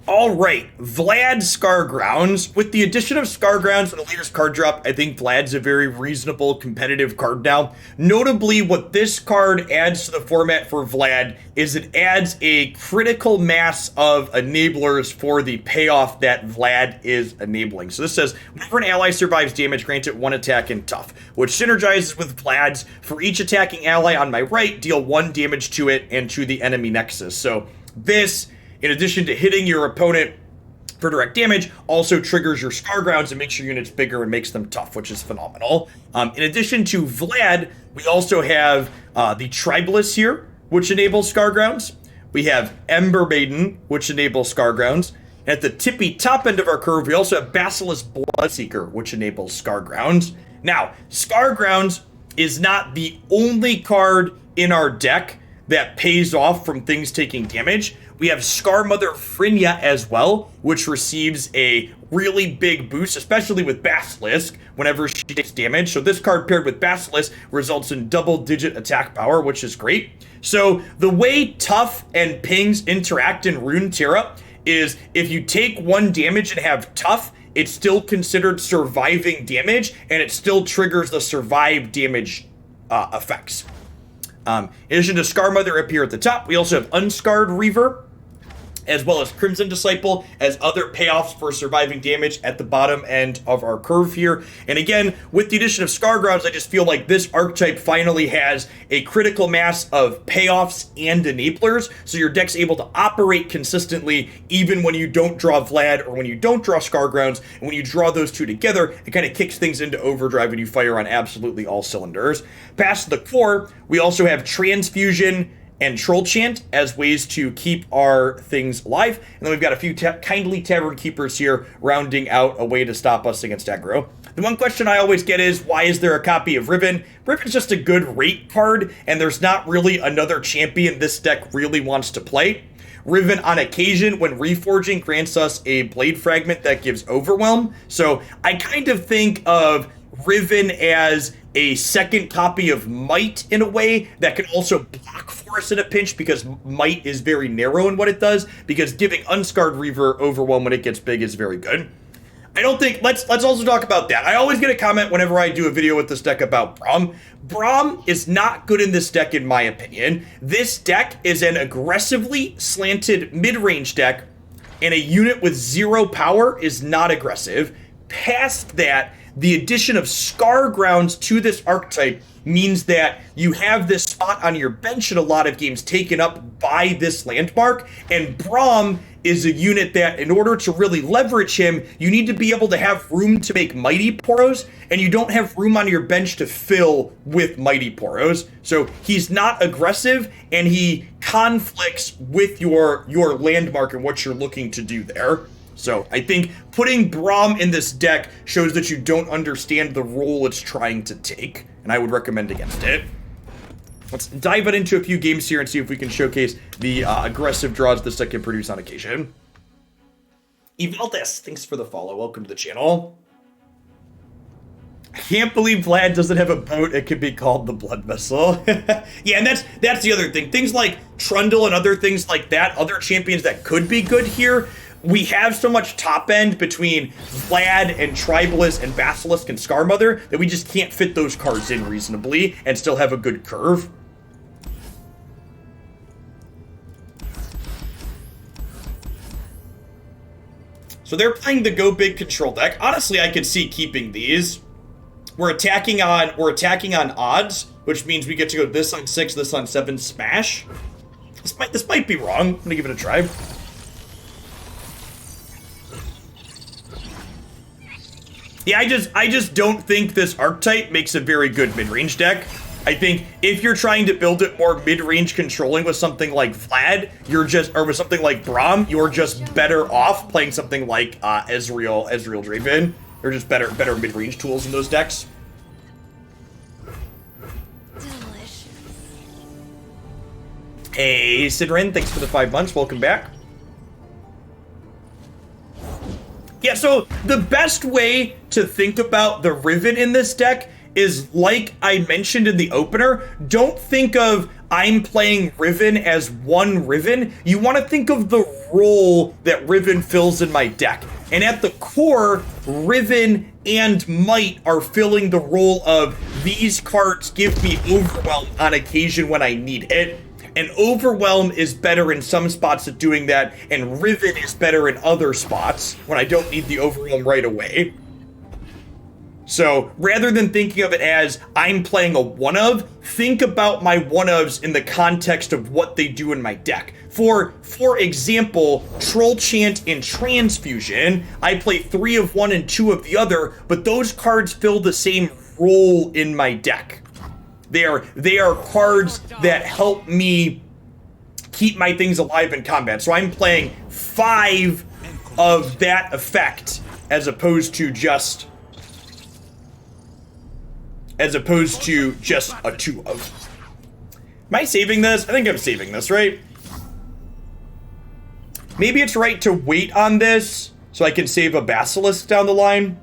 All right, Vlad Scargrounds. With the addition of Scargrounds and the latest card drop, I think Vlad's a very reasonable competitive card now. Notably, what this card adds to the format for Vlad is it adds a critical mass of enablers for the payoff that Vlad is enabling. So this says, whenever an ally survives damage, grant it 1 attack and tough, which synergizes with Vlad's. For each attacking ally on my right, deal 1 damage to it and to the enemy nexus. So this, in addition to hitting your opponent for direct damage, also triggers your Scargrounds and makes your units bigger and makes them tough, which is phenomenal. In addition to Vlad, we also have the Tribalist here, which enables Scargrounds. We have Ember Maiden, which enables Scargrounds. At the tippy top end of our curve, we also have Basilisk Bloodseeker, which enables Scargrounds. Now, Scargrounds is not the only card in our deck that pays off from things taking damage. We have Scarmother Frynja as well, which receives a really big boost, especially with Basilisk, whenever she takes damage. So this card paired with Basilisk results in double-digit attack power, which is great. So the way Tough and Pings interact in Runeterra is if you take 1 damage and have Tough, it's still considered surviving damage, and it still triggers the survive damage effects. In addition to Scarmother up here at the top, we also have Unscarred Reaver, as well as Crimson Disciple as other payoffs for surviving damage at the bottom end of our curve here. And again, with the addition of Scargrounds, I just feel like this archetype finally has a critical mass of payoffs and enablers, so your deck's able to operate consistently even when you don't draw Vlad or when you don't draw Scargrounds. And when you draw those two together, it kind of kicks things into overdrive and you fire on absolutely all cylinders. Past the core, we also have Transfusion and Troll Chant as ways to keep our things alive. And then we've got a few Kindly Tavern Keepers here rounding out a way to stop us against aggro. The one question I always get is, why is there a copy of Riven? Riven's just a good rate card, and there's not really another champion this deck really wants to play. Riven, on occasion, when reforging, grants us a Blade Fragment that gives Overwhelm. So I kind of think of Riven as a second copy of Might in a way that can also block for us in a pinch, because Might is very narrow in what it does, because giving Unscarred Reaver Overwhelm when it gets big is very good. I don't think, let's also talk about that. I always get a comment whenever I do a video with this deck about Braum. Braum is not good in this deck in my opinion. This deck is an aggressively slanted mid-range deck, and a unit with 0 power is not aggressive. Past that, the addition of Scargrounds to this archetype means that you have this spot on your bench in a lot of games taken up by this landmark, and Braum is a unit that, in order to really leverage him, you need to be able to have room to make Mighty Poros, and you don't have room on your bench to fill with Mighty Poros. So he's not aggressive, and he conflicts with your landmark and what you're looking to do there. So I think putting Braum in this deck shows that you don't understand the role it's trying to take, and I would recommend against it. Let's dive into a few games here and see if we can showcase the aggressive draws this deck can produce on occasion. Evaldes, thanks for the follow. Welcome to the channel. I can't believe Vlad doesn't have a boat. It could be called the Blood Vessel. Yeah, and that's the other thing. Things like Trundle and other things like that, other champions that could be good here. We have so much top end between Vlad and Tribalist and Basilisk and Scarmother that we just can't fit those cards in reasonably and still have a good curve. So they're playing the Go Big control deck. Honestly, I could see keeping these. We're attacking on odds, which means we get to go this on 6, this on 7, smash. This might be wrong. I'm gonna give it a try. Yeah, I just don't think this archetype makes a very good mid-range deck. I think if you're trying to build it more mid-range controlling with something like Vlad, or with something like Braum, you're just better off playing something like Ezreal Draven. They're just better mid-range tools in those decks. Delicious. Hey, Sidrin, thanks for the 5 months. Welcome back. Yeah, so the best way to think about the Riven in this deck is, like I mentioned in the opener, don't think of I'm playing Riven as one Riven, you want to think of the role that Riven fills in my deck. And at the core, Riven and Might are filling the role of these cards give me Overwhelm on occasion when I need it. And Overwhelm is better in some spots at doing that, and Riven is better in other spots when I don't need the Overwhelm right away. So rather than thinking of it as I'm playing a one-of, think about my one-ofs in the context of what they do in my deck. For example, Troll Chant and Transfusion, I play 3 of one and 2 of the other, but those cards fill the same role in my deck. They are cards that help me keep my things alive in combat. So I'm playing 5 of that effect as opposed to just a 2 of. Am I saving this? I think I'm saving this, right? Maybe it's right to wait on this so I can save a Basilisk down the line.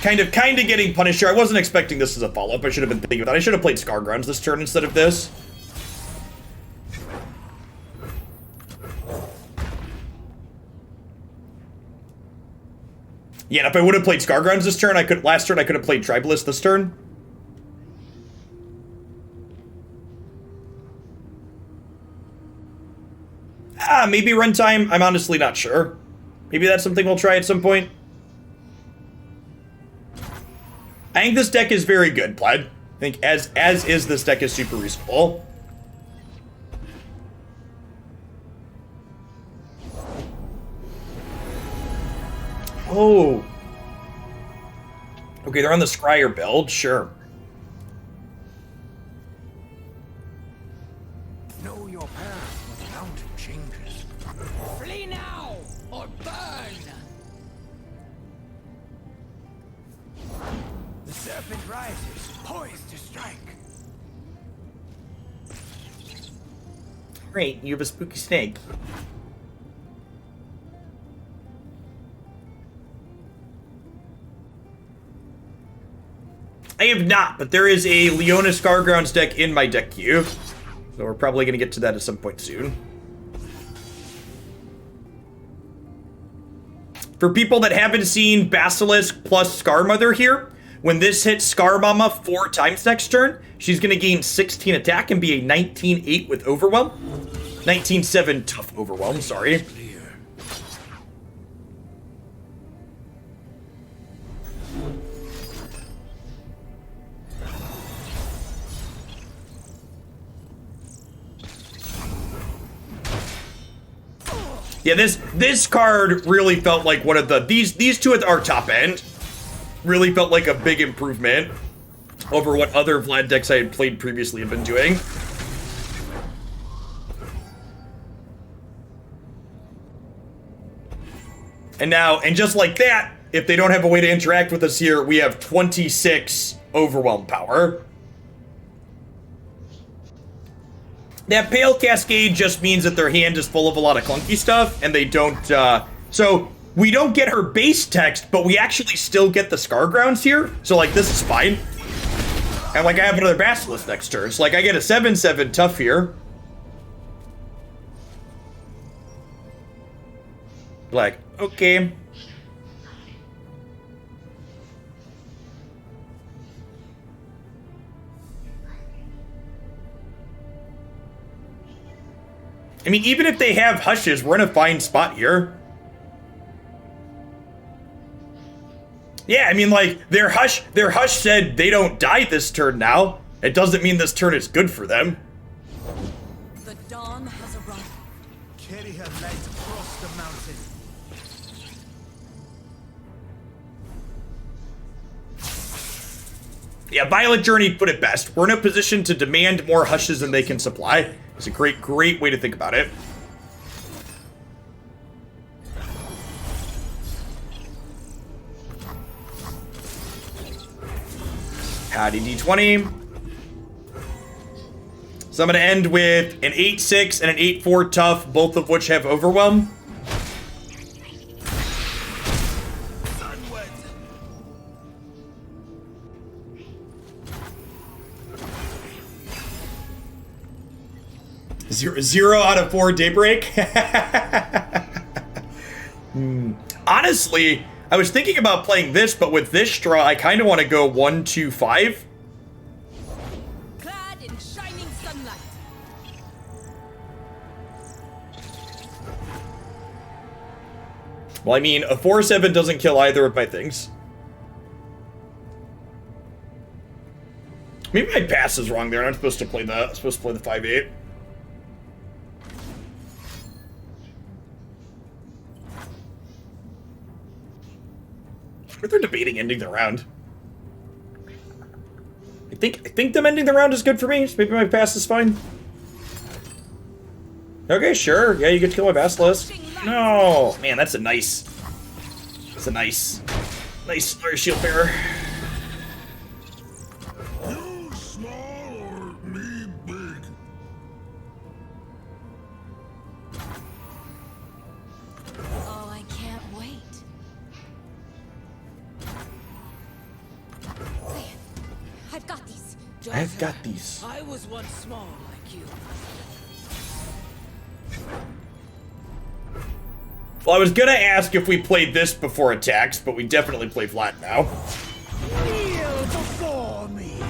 Kind of getting punished here. I wasn't expecting this as a follow-up. I should have been thinking of that. I should have played Scargrounds this turn instead of this. Yeah, and if I would have played Scargrounds this turn, last turn I could have played Tribalist this turn. Maybe runtime. I'm honestly not sure. Maybe that's something we'll try at some point. I think this deck is very good, Vlad. I think as is, this deck is super reasonable. Oh. Okay, they're on the Scryer build, sure. Know your path when the mountain changes. Flee now or burn! The serpent rises, poised to strike. Great, you have a spooky snake. I have not, but there is a Leona Scargrounds deck in my deck queue. So we're probably going to get to that at some point soon. For people that haven't seen Basilisk plus Scarmother here, when this hits Scarmama 4 times next turn, she's going to gain 16 attack and be a 19-8 with Overwhelm. 19-7 tough Overwhelm, sorry. Yeah, this card really felt like one of the these two at our top end really felt like a big improvement over what other Vlad decks I had played previously had been doing. And just like that, if they don't have a way to interact with us here, we have 26 Overwhelm power. That Pale Cascade just means that their hand is full of a lot of clunky stuff, and they don't, so we don't get her base text, but we actually still get the Scargrounds here, so, like, this is fine. And, like, I have another Basilisk next turn, so, like, I get a 7-7 tough here. Like, okay. I mean, even if they have Hushes, we're in a fine spot here. Yeah, I mean, like, their Hush said they don't die this turn now. It doesn't mean this turn is good for them. The dawn has arrived. Carry her light across the mountain. Yeah, Violet Journey put it best. We're in a position to demand more Hushes than they can supply. It's a great way to think about it. Howdy D20. So I'm going to end with an 8-6 and an 8-4 tough, both of which have Overwhelm. Zero out of 4 Daybreak. Honestly, I was thinking about playing this, but with this draw, I kind of want to go 1, 2, 5. Clad in shining sunlight. Well, I mean, a 4-7 doesn't kill either of my things. Maybe my pass is wrong there. I'm supposed to play that. I'm supposed to play the 5-8. They're debating ending the round. I think them ending the round is good for me. So maybe my pass is fine. Okay, sure. Yeah, you get to kill my Basilisk. No, man, that's a nice. That's a nice Slayer Shield Bearer. You small or me big? Oh, I can't wait. I've got these. I've got these. I was once small like you. Well, I was gonna ask if we played this before attacks, but we definitely play Vlad now. Kneel before me.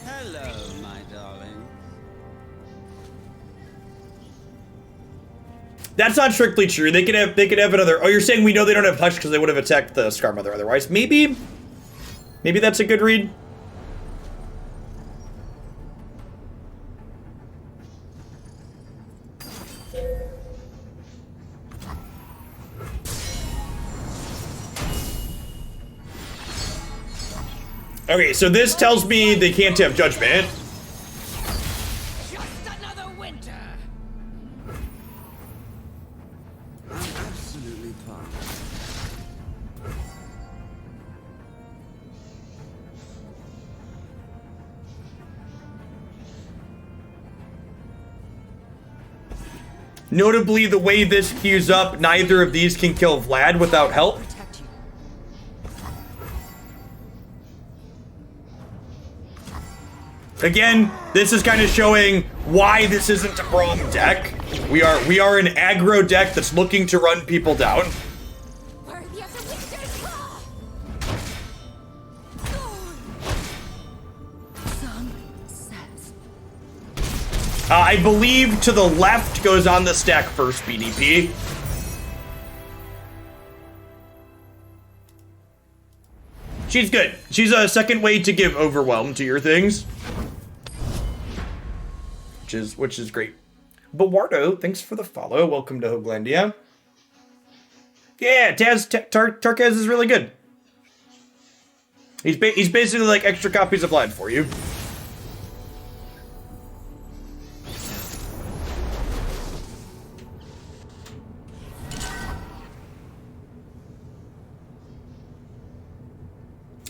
Hello, my darling. That's not strictly true. They could have another. Oh, you're saying we know they don't have Hush because they would have attacked the Scar Mother otherwise. Maybe that's a good read. Okay, so this tells me they can't have Judgment. Just another winter. I'm absolutely fine. Notably, the way this queues up, neither of these can kill Vlad without help. Protect you. Again, this is kind of showing why this isn't a Braum deck. We are an aggro deck that's looking to run people down. Worthy of the witcher's claw. Some says. I believe to the left goes on the stack first, BDP. She's good. She's a second way to give Overwhelm to your things. Which is great. Bawardo, thanks for the follow. Welcome to Hoaglandia. Yeah, Tarkaz is really good. He's basically like extra copies of Vlad for you.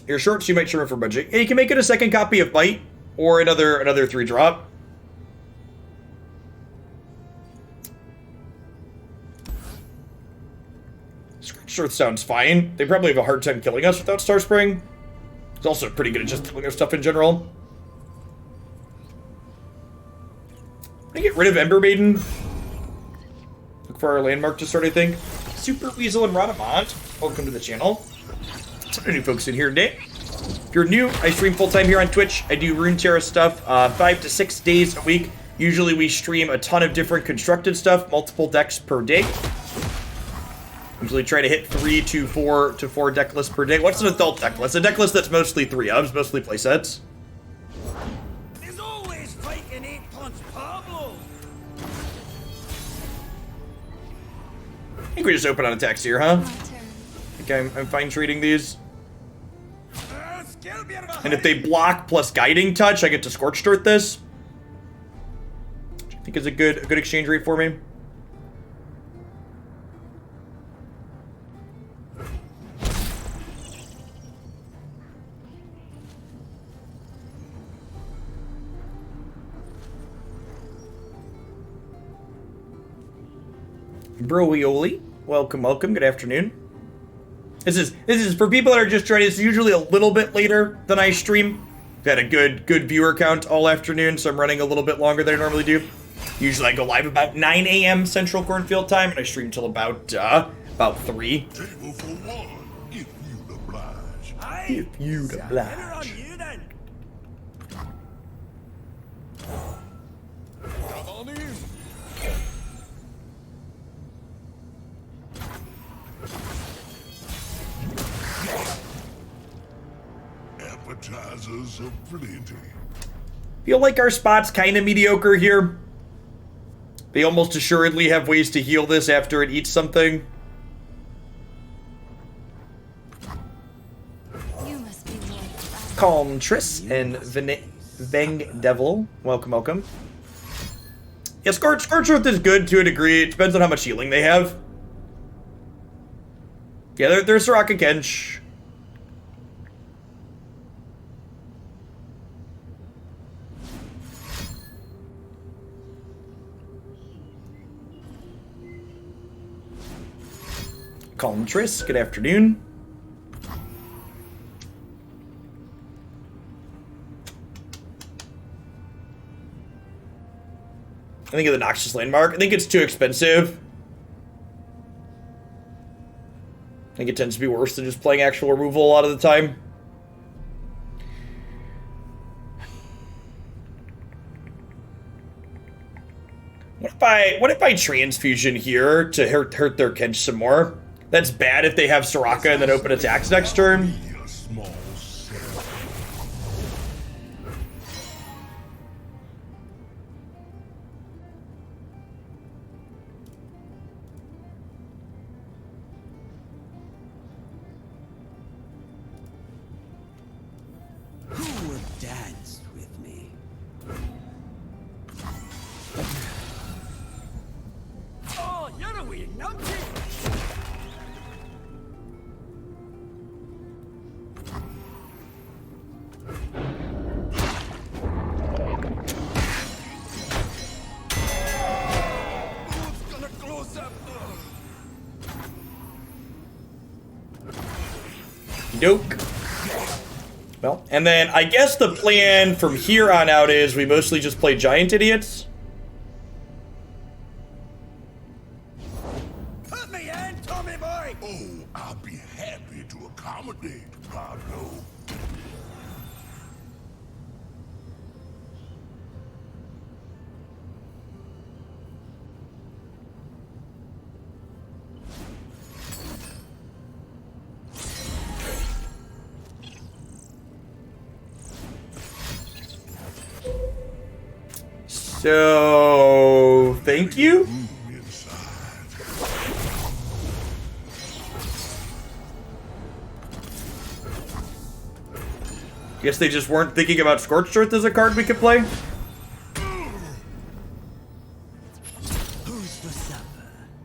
You're short, so you might share for budget. Yeah, you can make it a second copy of Bite or another 3-drop. Scorched Earth sounds fine. They probably have a hard time killing us without Star Spring. It's also pretty good at just killing their stuff in general. I'm gonna get rid of Ember Maiden. Look for our landmark to start, I think. Super Weasel and Radamont, welcome to the channel. Some new folks in here today. If you're new, I stream full-time here on Twitch. I do Runeterra stuff 5 to 6 days a week. Usually we stream a ton of different constructed stuff, multiple decks per day. Usually try to hit 3 to 4 deck lists per day. What's an adult deck list? A deck list that's mostly 3-ofs, mostly playsets. There's always faking 8-punch Pablo. I think we just open on attacks here, huh? My turn. I think I'm fine trading these. And if they block plus Guiding Touch, I get to Scorched Earth this. Which I think is a good exchange rate for me. Broioli, welcome, good afternoon. This is for people that are just joining. It's usually a little bit later than I stream. Got a good viewer count all afternoon, so I'm running a little bit longer than I normally do. Usually I go live about 9 a.m. Central Cornfield time, and I stream till about 3. Table for one, if you'd oblige. If you'd oblige. Come on in. Appetizers aplenty. Feel like our spot's kind of mediocre here. They almost assuredly have ways to heal this after it eats something. You must be like Calm Triss and Veng Devil. Welcome, welcome. Yeah, Scorch Earth is good to a degree. It depends on how much healing they have. Yeah, there's Soraka Kench. Calm Triss, good afternoon. I think of the Noxious Landmark. I think it's too expensive. I think it tends to be worse than just playing actual removal a lot of the time. What if I transfusion here to hurt their Kench some more? That's bad if they have Soraka and then open attacks next turn. Be a small cell. Who would dance with me? Oh, you're a wee numpty! Who's gonna close up? Doke. Well, and then I guess the plan from here on out is we mostly just play Giant Idiots. Put me in, Tommy boy! Oh, I'll be happy to accommodate, Pablo. So, thank you. Inside. Guess they just weren't thinking about Scorched Earth as a card we could play. Who's for supper?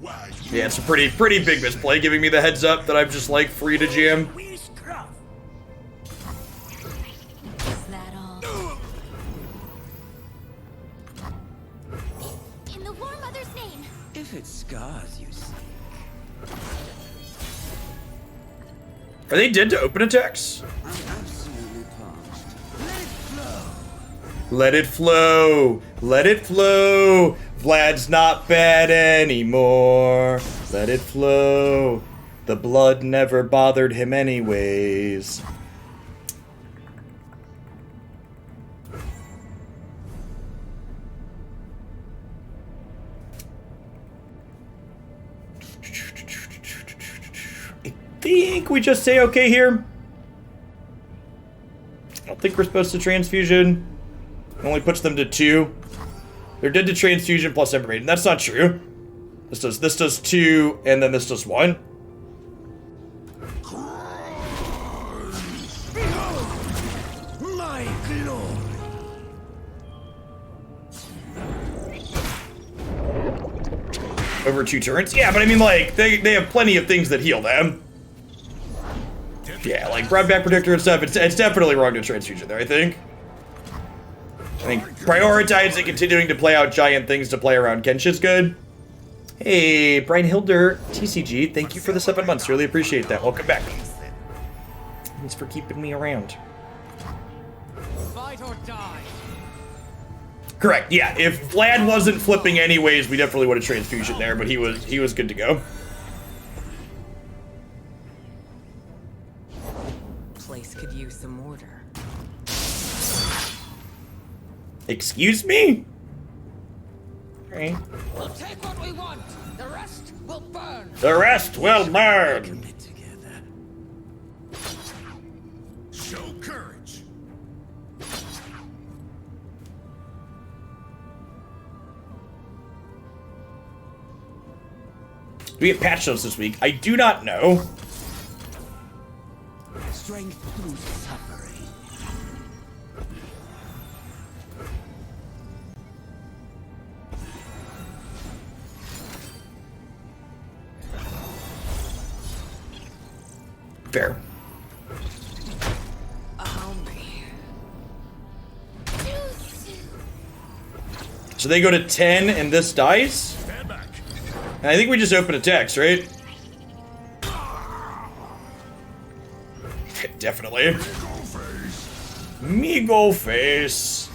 Why, Yeah, it's a pretty big misplay, giving me the heads up that I'm just like free to jam. Wee scruff! Is that all? In the War Mother's name. If it's scars, you see. Are they dead to open attacks? I'm absolutely parched. Let it flow! Let it flow. Let it flow. Vlad's not bad anymore. Let it flow. The blood never bothered him anyways. I think we just say okay here. I don't think we're supposed to transfusion. It only puts them to 2. They're dead to transfusion plus Embermaiden. That's not true. This does 2, and then this does 1. My glory! Over 2 turns? Yeah, but I mean, like, they have plenty of things that heal them. Yeah, like Brown Back Protector and stuff, it's definitely wrong to transfusion there, I think. I think prioritizing continuing to play out giant things to play around Kench is good. Hey, Brian Hilder, TCG, thank you for the 7 months. Really appreciate that. Welcome back. Thanks for keeping me around. Correct. Yeah. If Vlad wasn't flipping anyways, we definitely would have transfusion there, but he was good to go. Place could use some order. Excuse me? Okay. We'll take what we want. The rest will burn. The rest will burn. Get together. Show courage. Do we have patch notes this week? I do not know. Strength through suffering. Fair. So they go to 10 and this dies? Stand back. And I think we just open attacks, right? Definitely. Go face. Me go face.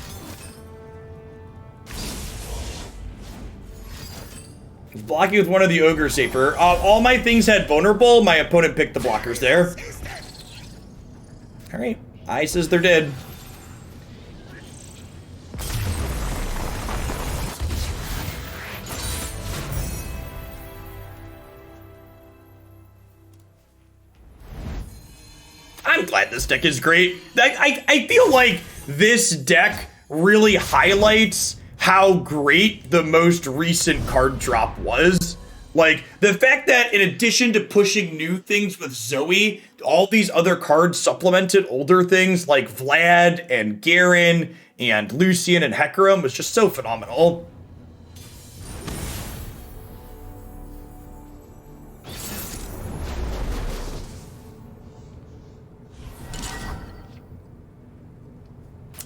Blocking with one of the ogre safer. All my things had vulnerable. My opponent picked the blockers there. Alright. I says they're dead. I'm glad this deck is great. I feel like this deck really highlights how great the most recent card drop was. Like, the fact that in addition to pushing new things with Zoe, all these other cards supplemented older things like Vlad and Garen and Lucian and Hecarim was just so phenomenal.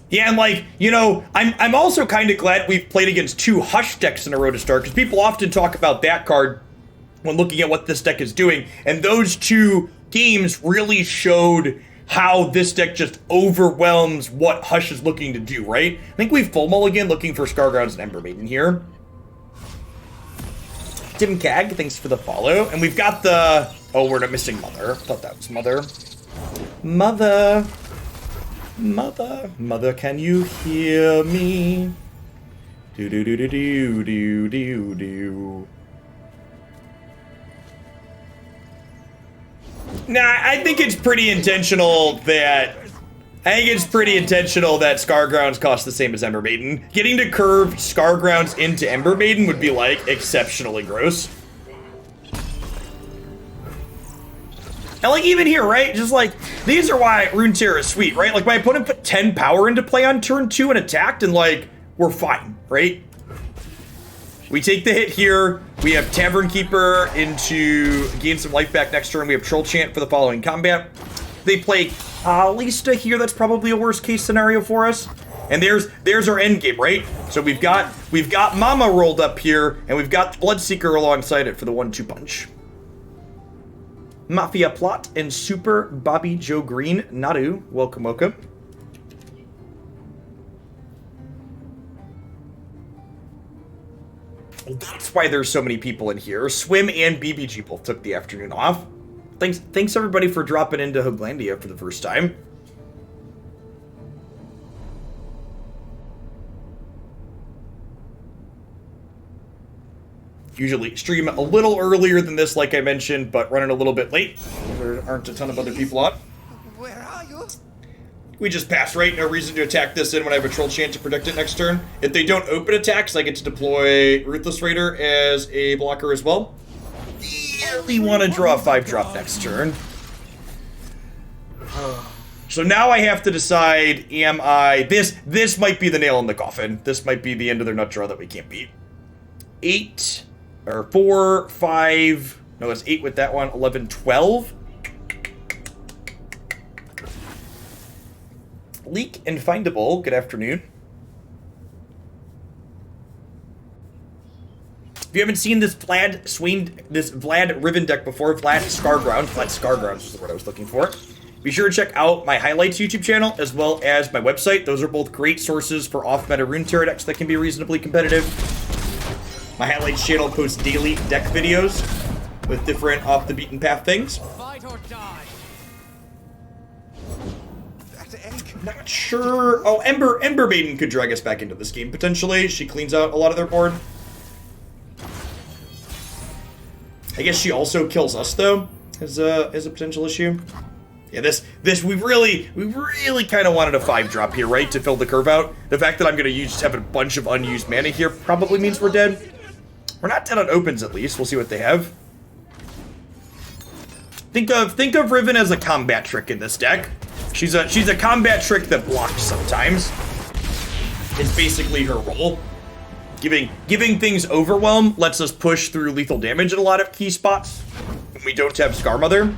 Yeah, and like, you know, I'm also kind of glad we've played against 2 Hush decks in a row to start, because people often talk about that card when looking at what this deck is doing, and those 2 games really showed how this deck just overwhelms what Hush is looking to do, right? I think we've full mulligan looking for Scargrounds and Ember Maiden here. Tim Cag, thanks for the follow. And we've got the... Oh, we're not missing Mother. Thought that was Mother. Mother... Mother, mother, can you hear me? Do do do do do do do do. Nah, I think it's pretty intentional that Scargrounds cost the same as Ember Maiden. Getting to curve Scargrounds into Ember Maiden would be like exceptionally gross. And like even here, right? Just like, these are why Runeterra is sweet, right? Like my opponent put 10 power into play on turn 2 and attacked, and like, we're fine, right? We take the hit here. We have Tavern Keeper into gain some life back next turn. We have Troll Chant for the following combat. They play Kalista here. That's probably a worst case scenario for us. And there's our end game, right? So we've got Mama rolled up here, and we've got Bloodseeker alongside it for the 1-2 punch. Mafia Plot and Super Bobby Joe Green. Nadu, welcome, welcome. That's why there's so many people in here. Swim and BBG both took the afternoon off. Thanks everybody for dropping into Hoaglandia for the first time. Usually stream a little earlier than this, like I mentioned, but running a little bit late. There aren't a ton of other people on. Where are you? We just pass, right? No reason to attack this in when I have a Troll Chant to protect it next turn. If they don't open attacks, I get to deploy Ruthless Raider as a blocker as well. Really want to draw a 5-drop next turn. So now I have to decide, am I... This might be the nail in the coffin. This might be the end of their nut draw that we can't beat. 8... Or 4, 5, no, it's 8 with that one, 11, 12. Leak and Findable, good afternoon. If you haven't seen this Vlad Riven deck before, Vlad Scargrounds was the word I was looking for. Be sure to check out my highlights YouTube channel as well as my website. Those are both great sources for off-meta Runeterra decks that can be reasonably competitive. My highlights channel posts daily deck videos with different off-the-beaten-path things. Fight or die. Not sure. Oh, Ember Maiden could drag us back into this game potentially. She cleans out a lot of their board. I guess she also kills us though, as a potential issue. Yeah, this we really kind of wanted a 5-drop here, right, to fill the curve out. The fact that I'm gonna just have a bunch of unused mana here probably means we're dead. We're not dead on opens at least. We'll see what they have. Think of Riven as a combat trick in this deck. She's a combat trick that blocks sometimes. It's basically her role. Giving things overwhelm lets us push through lethal damage in a lot of key spots when we don't have Scarmother.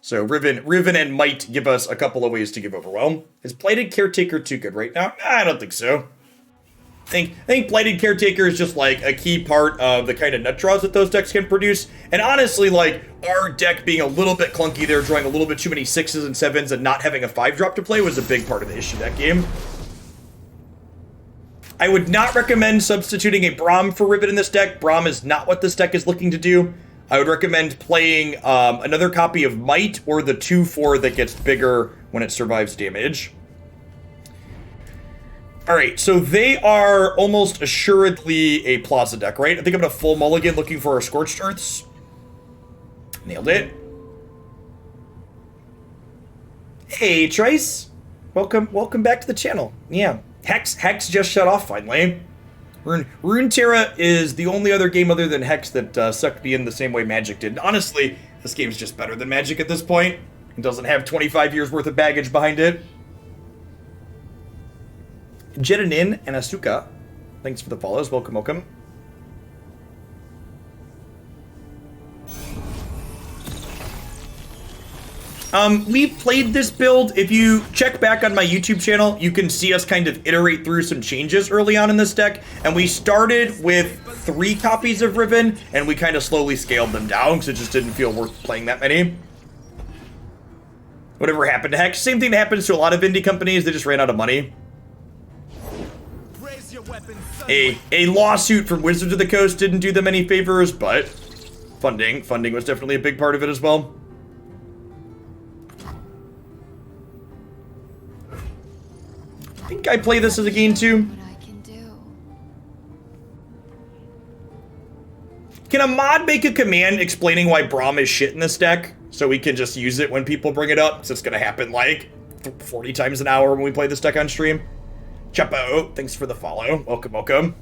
So Riven and Might give us a couple of ways to give overwhelm. Is Blighted Caretaker too good right now? I don't think so. I think Blighted Caretaker is just like a key part of the kind of nut draws that those decks can produce. And honestly, like our deck being a little bit clunky there, drawing a little bit too many 6s and 7s and not having a 5-drop to play was a big part of the issue that game. I would not recommend substituting a Braum for Riven in this deck. Braum is not what this deck is looking to do. I would recommend playing another copy of Might or the 2/4 that gets bigger when it survives damage. Alright, so they are almost assuredly a Plaza deck, right? I think I'm going to full mulligan looking for our Scorched Earths. Nailed it. Hey, Trice. Welcome back to the channel. Yeah, Hex just shut off finally. Runeterra is the only other game other than Hex that sucked me in the same way Magic did. Honestly, this game's just better than Magic at this point. It doesn't have 25 years worth of baggage behind it. Jedanin and Asuka, thanks for the follows. Welcome. We played this build. If you check back on my YouTube channel, you can see us kind of iterate through some changes early on in this deck. And we started with 3 copies of Riven, and we kind of slowly scaled them down because it just didn't feel worth playing that many. Whatever happened to Hex, same thing that happens to a lot of indie companies. They just ran out of money. A lawsuit from Wizards of the Coast didn't do them any favors, but funding was definitely a big part of it as well. I think I play this as a game too. What I can do. Can a mod make a command explaining why Braum is shit in this deck so we can just use it when people bring it up? So it's gonna happen like 40 times an hour when we play this deck on stream. Chapo, thanks for the follow. Welcome.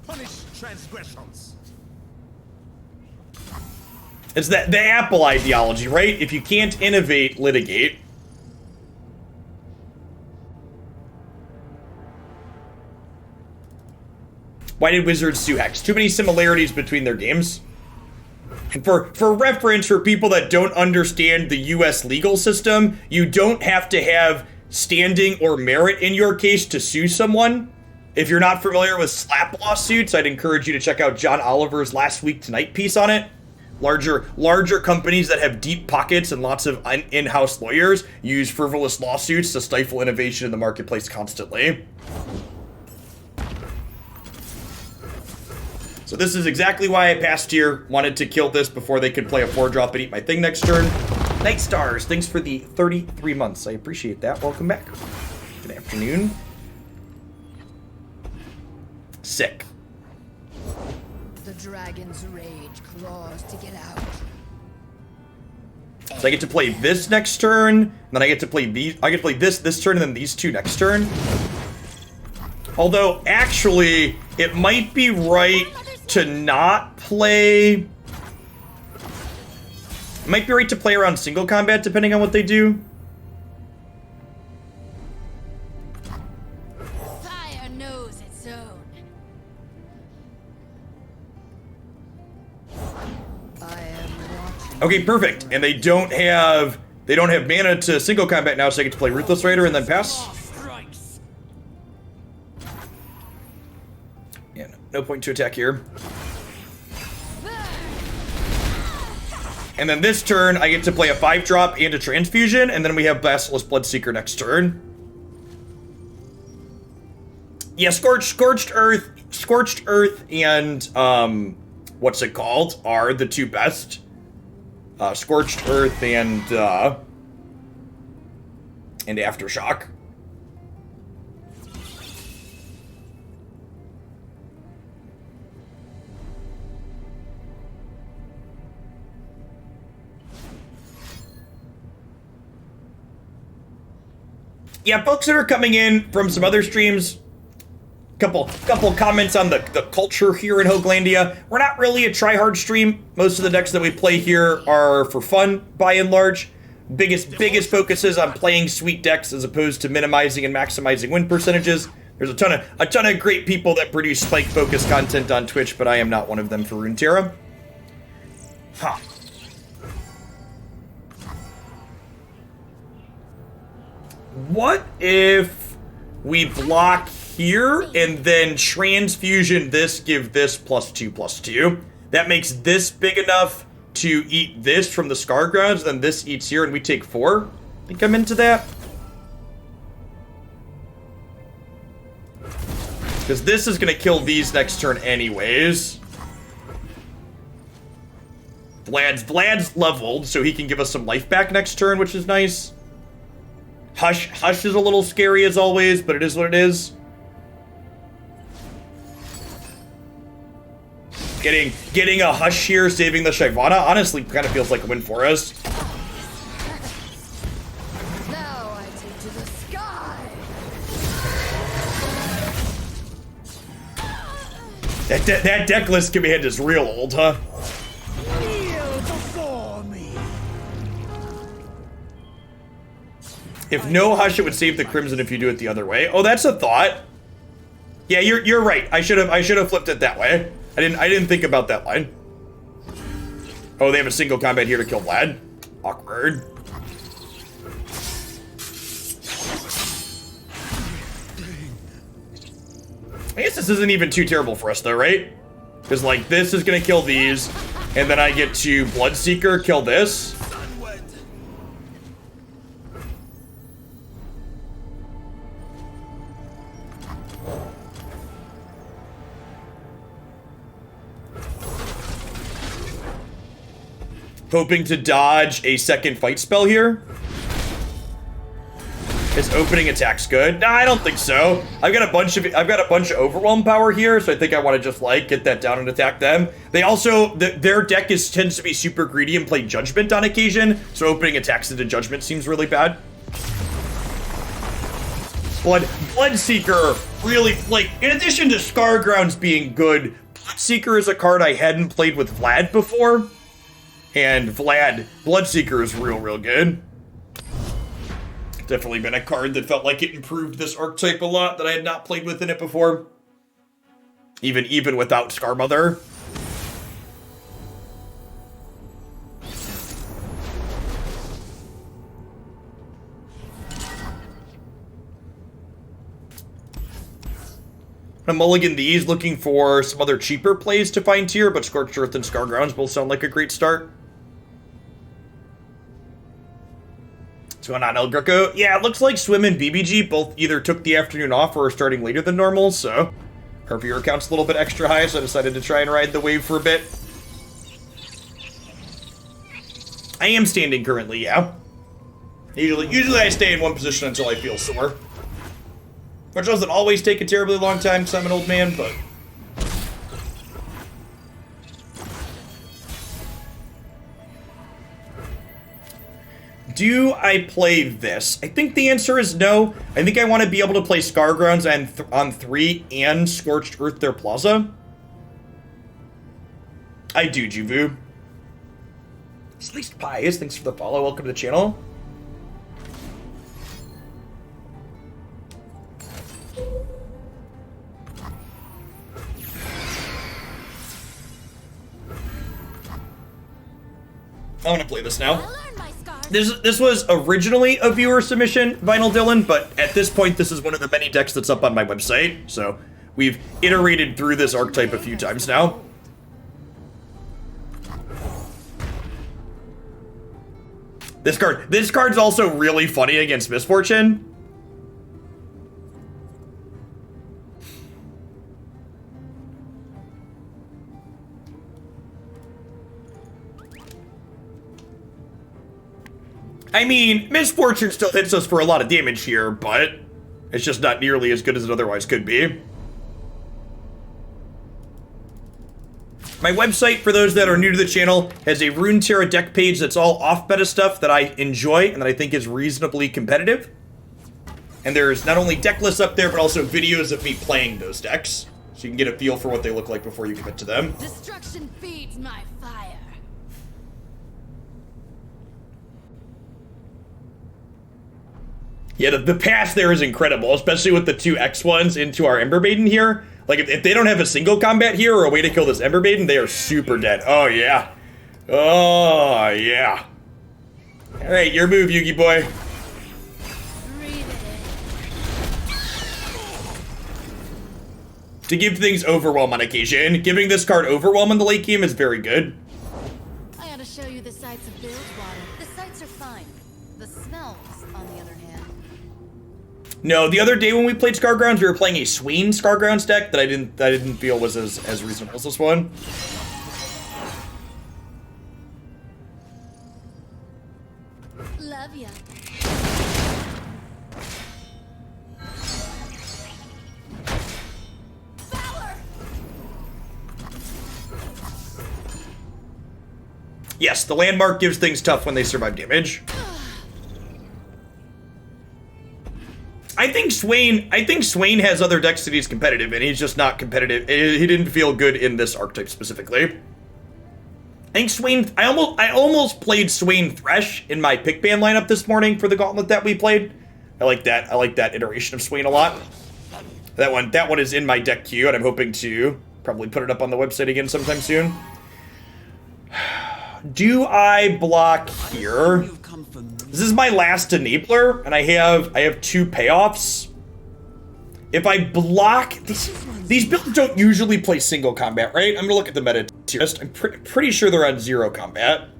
Punish transgressions. It's that the Apple ideology, right? If you can't innovate, litigate. Why did Wizards sue Hex? Too many similarities between their games. And for reference, for people that don't understand the US legal system, you don't have to have standing or merit in your case to sue someone. If you're not familiar with slap lawsuits, I'd encourage you to check out John Oliver's Last Week Tonight piece on it. Larger companies that have deep pockets and lots of in-house lawyers use frivolous lawsuits to stifle innovation in the marketplace constantly. So this is exactly why I passed here. Wanted to kill this before they could play a 4-drop and eat my thing next turn. Night Stars, thanks for the 33 months. I appreciate that. Welcome back. Good afternoon. Sick. The dragon's rage claws to get out. So I get to play this next turn, and then I get to play these. I get to play this turn, and then these 2 next turn. Although, actually, it might be right to not play. It might be right to play around single combat, depending on what they do. Fire knows its own. I am watching. Okay, perfect. And they don't have mana to single combat now, so I get to play Ruthless Raider and then pass. Yeah, no point to attack here. And then this turn, I get to play a 5-drop and a Transfusion, and then we have Basilisk Bloodseeker next turn. Yeah, Scorched Earth and, what's it called, are the two best. Scorched Earth and Aftershock. Yeah, folks that are coming in from some other streams, couple comments on the culture here in Hoaglandia. We're not really a try-hard stream. Most of the decks that we play here are for fun, by and large. Biggest focus is on playing sweet decks as opposed to minimizing and maximizing win percentages. There's a ton of great people that produce spike-focused content on Twitch, but I am not one of them for Runeterra. Huh. What if we block here and then transfusion this, give this +2/+2? That makes this big enough to eat this from the Scargrounds, then this eats here and we take 4. Think I'm into that? Because this is going to kill these next turn anyways. Vlad's leveled, so he can give us some life back next turn, which is nice. Hush is a little scary as always, but it is what it is. Getting a Hush here, saving the Shyvana, honestly kind of feels like a win for us. Now I take to the sky. That deck list command is real old, huh? Kneel before me. If no Hush, it would save the Crimson if you do it the other way. Oh, that's a thought. Yeah, you're right. I should have flipped it that way. I didn't think about that line. Oh, they have a single combat here to kill Vlad. Awkward. I guess this isn't even too terrible for us though, right? Because like this is gonna kill these, and then I get to Bloodseeker, kill this. Hoping to dodge a second fight spell here. Is opening attacks good? Nah, I don't think so. I've got a bunch of overwhelm power here, so I think I want to just like get that down and attack them. They also their deck tends to be super greedy and play Judgment on occasion, so opening attacks into Judgment seems really bad. Bloodseeker really, like, in addition to Scargrounds being good, Bloodseeker is a card I hadn't played with Vlad before. And Bloodseeker is real good. Definitely been a card that felt like it improved this archetype a lot that I had not played with in it before. Even without Scarmother. I'm mulligan these, looking for some other cheaper plays to find here, but Scorched Earth and Scargrounds both sound like a great start. What's going on, El Greco? Yeah, it looks like Swim and BBG both either took the afternoon off or are starting later than normal, so her viewer count's a little bit extra high, so I decided to try and ride the wave for a bit. I am standing currently, yeah. Usually I stay in one position until I feel sore. Which doesn't always take a terribly long time because I'm an old man, but... Do I play this? I think the answer is no. I think I want to be able to play Scargrounds on 3 and Scorched Earth their Plaza. I do, Juvu. Sliced Pies, thanks for the follow. Welcome to the channel. I want to play this now. This was originally a viewer submission, Vinyl Dylan, but at this point, this is one of the many decks that's up on my website. So we've iterated through this archetype a few times now. This card's also really funny against Misfortune. I mean, Misfortune still hits us for a lot of damage here, but it's just not nearly as good as it otherwise could be. My website, for those that are new to the channel, has a Runeterra deck page that's all off-meta stuff that I enjoy and that I think is reasonably competitive. And there's not only deck lists up there, but also videos of me playing those decks, so you can get a feel for what they look like before you commit to them. Destruction feeds my fire. Yeah, the pass there is incredible, especially with the 2 X1s into our Ember Maiden here. Like, if they don't have a single combat here or a way to kill this Ember Maiden, they are super dead. Oh, yeah. Oh, yeah. All right, your move, Yugi boy. Breathe it To give things Overwhelm on occasion. Giving this card Overwhelm in the late game is very good. in. I ought to show you the sights of Bilgewater. The sights are fine. The smells, on the other hand. No, the other day when we played Scargrounds, we were playing a Swain Scargrounds deck that I didn't feel was as reasonable as this one. Love ya. Yes, the landmark gives things tough when they survive damage. I think Swain has other decks that he's competitive in. He's just not competitive. He didn't feel good in this archetype specifically. I think Swain, I almost played Swain Thresh in my pick ban lineup this morning for the gauntlet that we played. I like that iteration of Swain a lot. That one is in my deck queue, and I'm hoping to probably put it up on the website again sometime soon. Do I block here? This is my last enabler, and I have 2 payoffs. If I block these builds don't usually play single combat, right? I'm gonna look at the meta tier list. I'm pretty sure they're on 0 combat.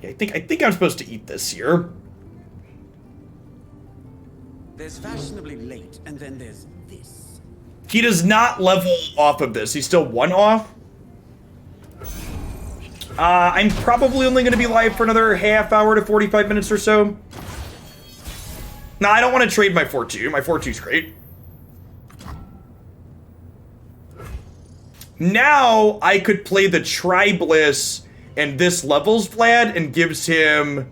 Yeah, I think I'm supposed to eat this here. There's fashionably late, and then there's this. He does not level off of this. He's still 1 off. I'm probably only going to be live for another half hour to 45 minutes or so. No, I don't want to trade my 4-2. My 4-2's great. Now, I could play the Tribliss, and this levels Vlad and gives him...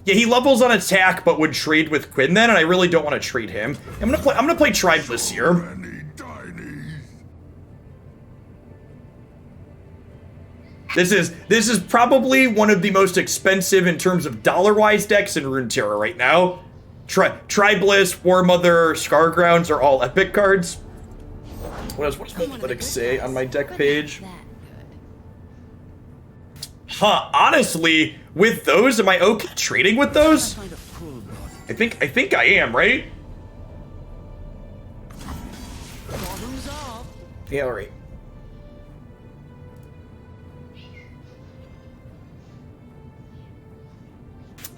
Yeah, he levels on attack, but would trade with Quinn then, and I really don't want to trade him. I'm gonna play Tribliss here. Many tiny. This is probably one of the most expensive in terms of dollar-wise decks in Runeterra right now. Tribliss, War Mother, Scargrounds are all epic cards. What does Analytics say on my deck page? Huh, honestly, with those, am I okay trading with those? I think I am, right? Yeah, alright.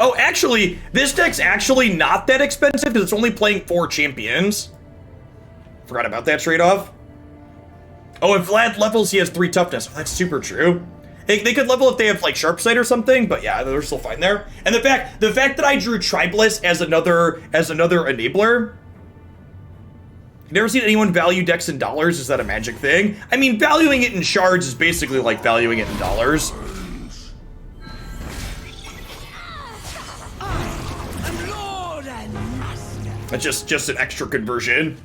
Oh, actually, this deck's actually not that expensive because it's only playing 4 champions. Forgot about that trade-off. Oh, if Vlad levels, he has 3 toughness. Oh, that's super true. They could level if they have, like, Sharp Sight or something, but yeah, they're still fine there. And the fact that I drew Tribliss as another enabler. You never seen anyone value decks in dollars? Is that a magic thing? I mean, valuing it in shards is basically like valuing it in dollars. That's just an extra conversion.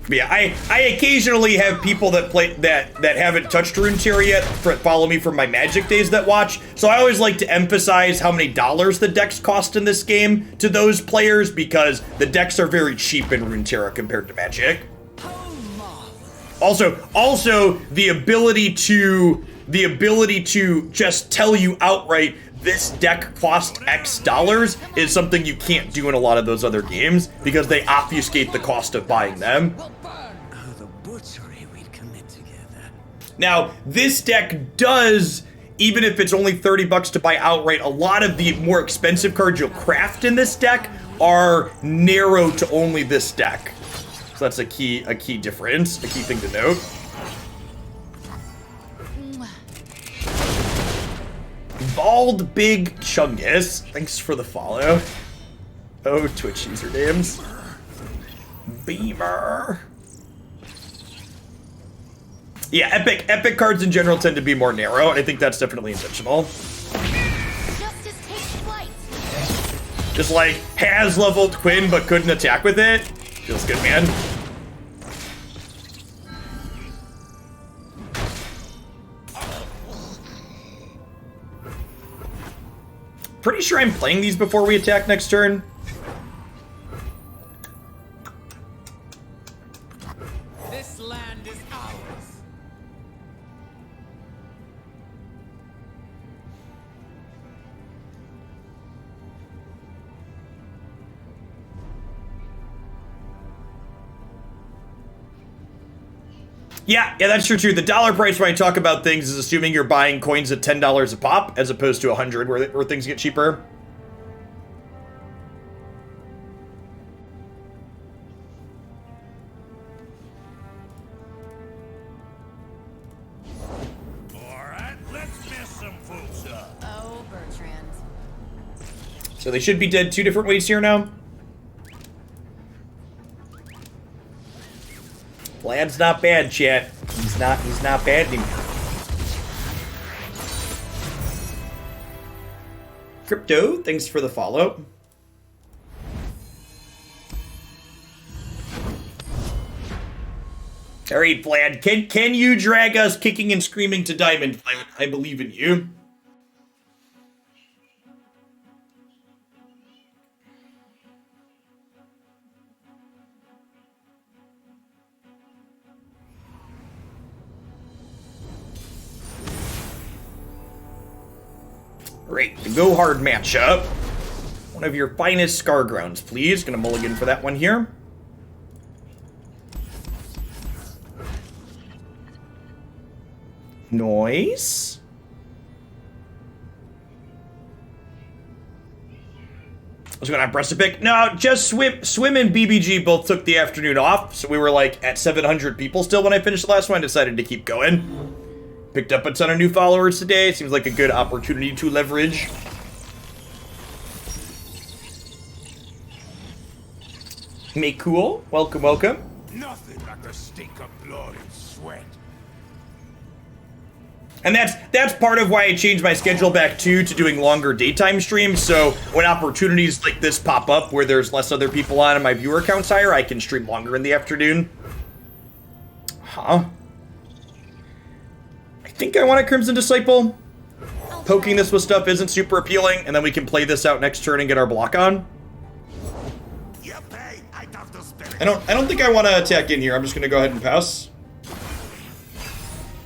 But yeah, I occasionally have people that play that haven't touched Runeterra yet follow me from my Magic days that watch. So I always like to emphasize how many dollars the decks cost in this game to those players because the decks are very cheap in Runeterra compared to Magic. Also the ability to just tell you outright this deck cost X dollars is something you can't do in a lot of those other games because they obfuscate the cost of buying them. Oh, the butchery we'd commit together. Now, this deck does, even if it's only 30 bucks to buy outright, a lot of the more expensive cards you'll craft in this deck are narrow to only this deck. So that's a key difference, a key thing to note. Bald Big Chungus, thanks for the follow. Oh, Twitch usernames. Beamer. Yeah, epic cards in general tend to be more narrow, and I think that's definitely intentional. Justice takes flight. Just like has leveled Quinn but couldn't attack with it. Feels good, man. Pretty sure I'm playing these before we attack next turn. This land is ours. Yeah, that's true too. The dollar price when I talk about things is assuming you're buying coins at $10 a pop, as opposed to 100 where things get cheaper. Alright, let's mess some folks up. Oh, Bertrand. So they should be dead 2 different ways here now. Vlad's not bad, chat. He's not bad anymore. Crypto, thanks for the follow. All right, Vlad, can you drag us kicking and screaming to Diamond, Vlad? I believe in you. Great, the go hard matchup. One of your finest Scargrounds, please. Gonna mulligan for that one here. Noise. I was gonna press a pick. No, just Swim and BBG both took the afternoon off, so we were like at 700 people still when I finished the last one. I decided to keep going. Picked up a ton of new followers today. Seems like a good opportunity to leverage. Make cool. Welcome, welcome. Nothing like the stink of blood and sweat. And that's part of why I changed my schedule back to doing longer daytime streams. So when opportunities like this pop up where there's less other people on and my viewer count's higher, I can stream longer in the afternoon. Huh? I think I want a Crimson Disciple. Poking this with stuff isn't super appealing, and then we can play this out next turn and get our block on. I don't think I want to attack in here. I'm just gonna go ahead and pass.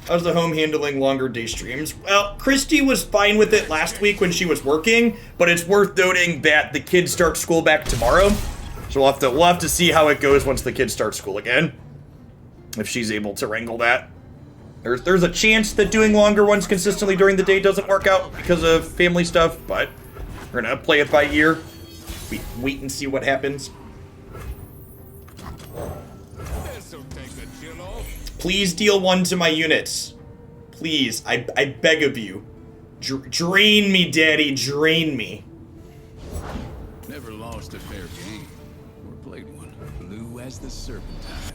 How's the home handling longer day streams? Well, Christy was fine with it last week when she was working, but it's worth noting that the kids start school back tomorrow. So we'll have to see how it goes once the kids start school again. If she's able to wrangle that. There's a chance that doing longer ones consistently during the day doesn't work out because of family stuff, but we're gonna play it by ear. Wait and see what happens. Please deal 1 to my units. Please, I beg of you. Drain me, Daddy, drain me. Never lost a fair game, or played one. Blue as the serpentine.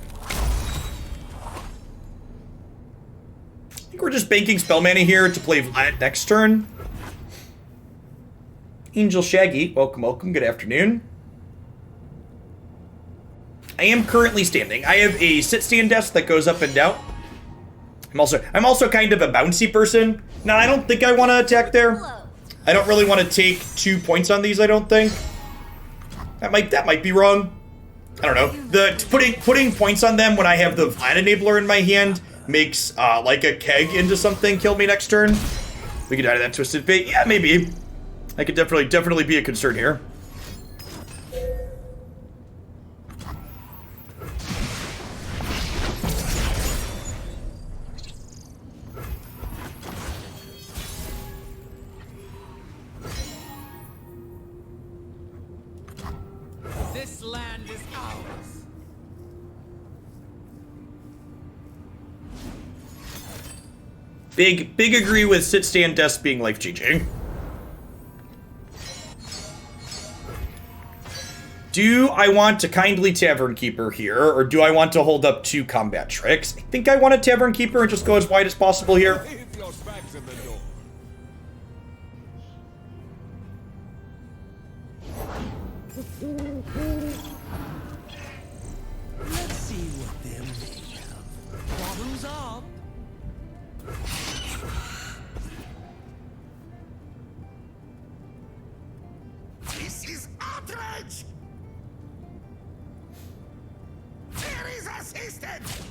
I think we're just banking spell mana here to play Vlad next turn. Angel Shaggy, welcome, welcome, good afternoon. I am currently standing. I have a sit-stand desk that goes up and down. I'm also kind of a bouncy person. Now, I don't think I want to attack there. I don't really want to take 2 points on these, I don't think. That might be wrong. I don't know. Putting points on them when I have the Vlad enabler in my hand makes like a keg into something kill me next turn. We could die to that Twisted Fate. Yeah, maybe. I could definitely be a concern here. This land is ours. Big agree with sit, stand, desk being life-changing. Do I want to kindly Tavern Keeper here, or do I want to hold up 2 combat tricks? I think I want a Tavern Keeper and just go as wide as possible here. Leave your bags in the door. Let's see what they're made of. Bottoms up. This is outrage! There is assistance!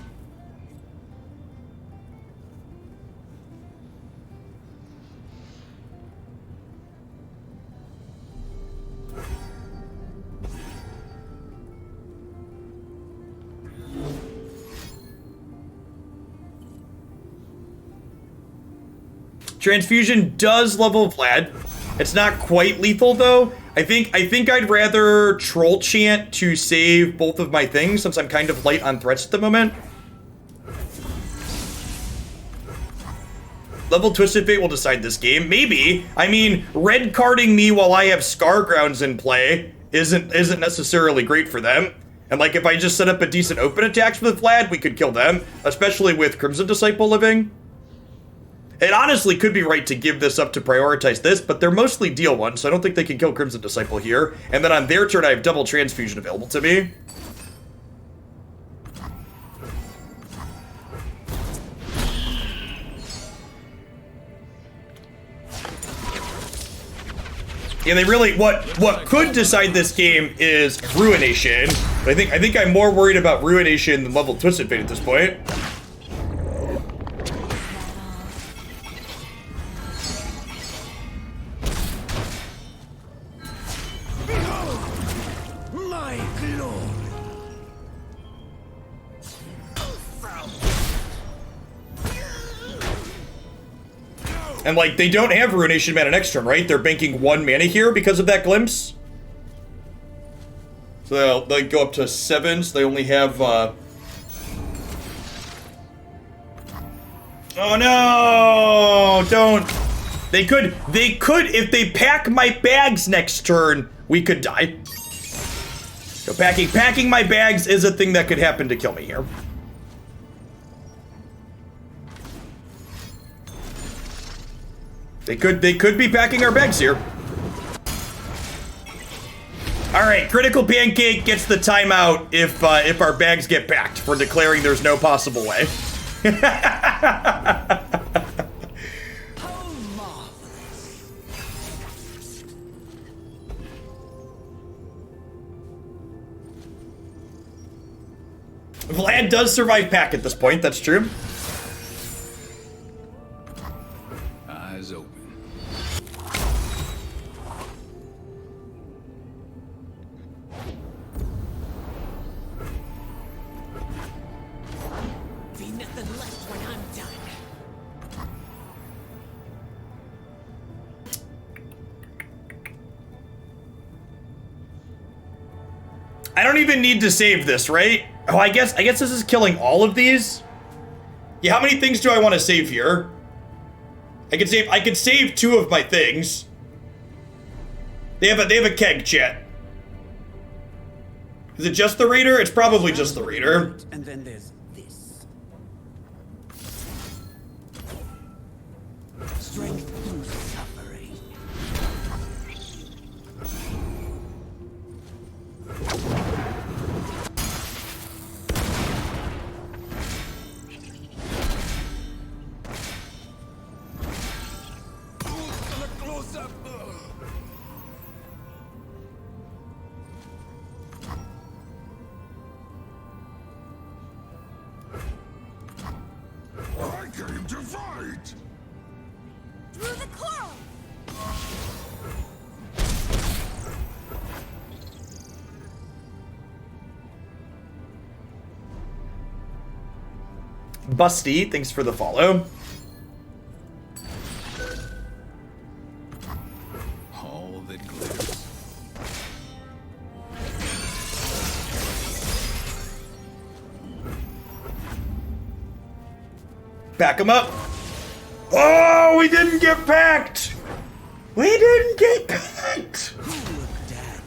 Transfusion does level Vlad. It's not quite lethal though. I think I'd rather Troll Chant to save both of my things since I'm kind of light on threats at the moment. Level Twisted Fate will decide this game. Maybe. I mean, red carding me while I have Scargrounds in play isn't necessarily great for them. And like if I just set up a decent open attacks with Vlad, we could kill them, especially with Crimson Disciple living. It honestly could be right to give this up to prioritize this, but they're mostly deal one, so I don't think they can kill Crimson Disciple here. And then on their turn, I have double transfusion available to me. Yeah, they really what could decide this game is Ruination. But I think I'm more worried about Ruination than level Twisted Fate at this point. My glory. And like they don't have Ruination mana next turn, right? They're banking 1 mana here because of that glimpse. So they'll go up to 7, so they only have oh no! Don't. They could if they pack my bags next turn, we could die. So packing my bags is a thing that could happen to kill me here. They could be packing our bags here. All right, Critical Pancake gets the timeout if our bags get packed for declaring there's no possible way. Vlad does survive pack at this point, that's true. Eyes open. Be nothing left when I'm done. I don't even need to save this, right? Oh, I guess this is killing all of these. Yeah, how many things do I want to save here? I could save 2 of my things. They have a keg, chat. Is it just the Raider? It's probably just the Raider. And then there's this. Strength through suffering. Close up. I came to fight. Through the coral! Busty, thanks for the follow. All that glitters. Back him up. Oh, we didn't get packed. We didn't get packed.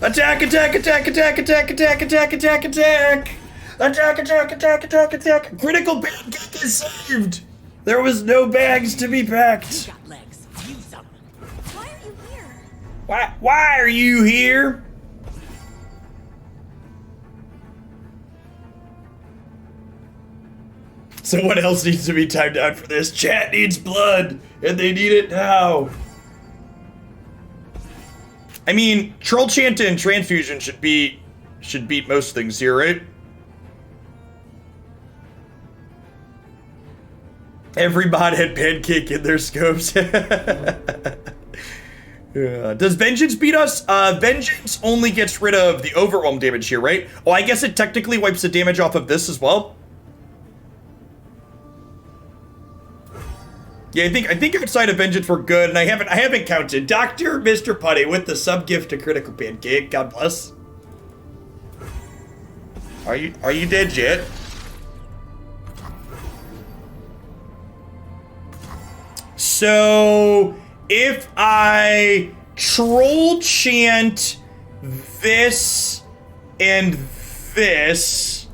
Attack, attack, attack, attack, attack, attack, attack, attack, attack. Attack, attack, attack, attack, attack. Critical pancake is saved. There was no bags to be packed. Got legs. Use them. Why are you here? Why are you here? Someone else needs to be timed out for this. Chat needs blood, and they need it now. I mean, Troll Chant and Transfusion should beat most things here, right? Every bot had pancake in their scopes. Does Vengeance beat us? Vengeance only gets rid of the overwhelm damage here, right? Oh, I guess it technically wipes the damage off of this as well. Yeah, I think outside of Vengeance we're good, and I haven't counted. Dr. Mr. Putty with the sub gift to Critical Pancake. God bless. Are you dead yet? So if I Troll Chant this and this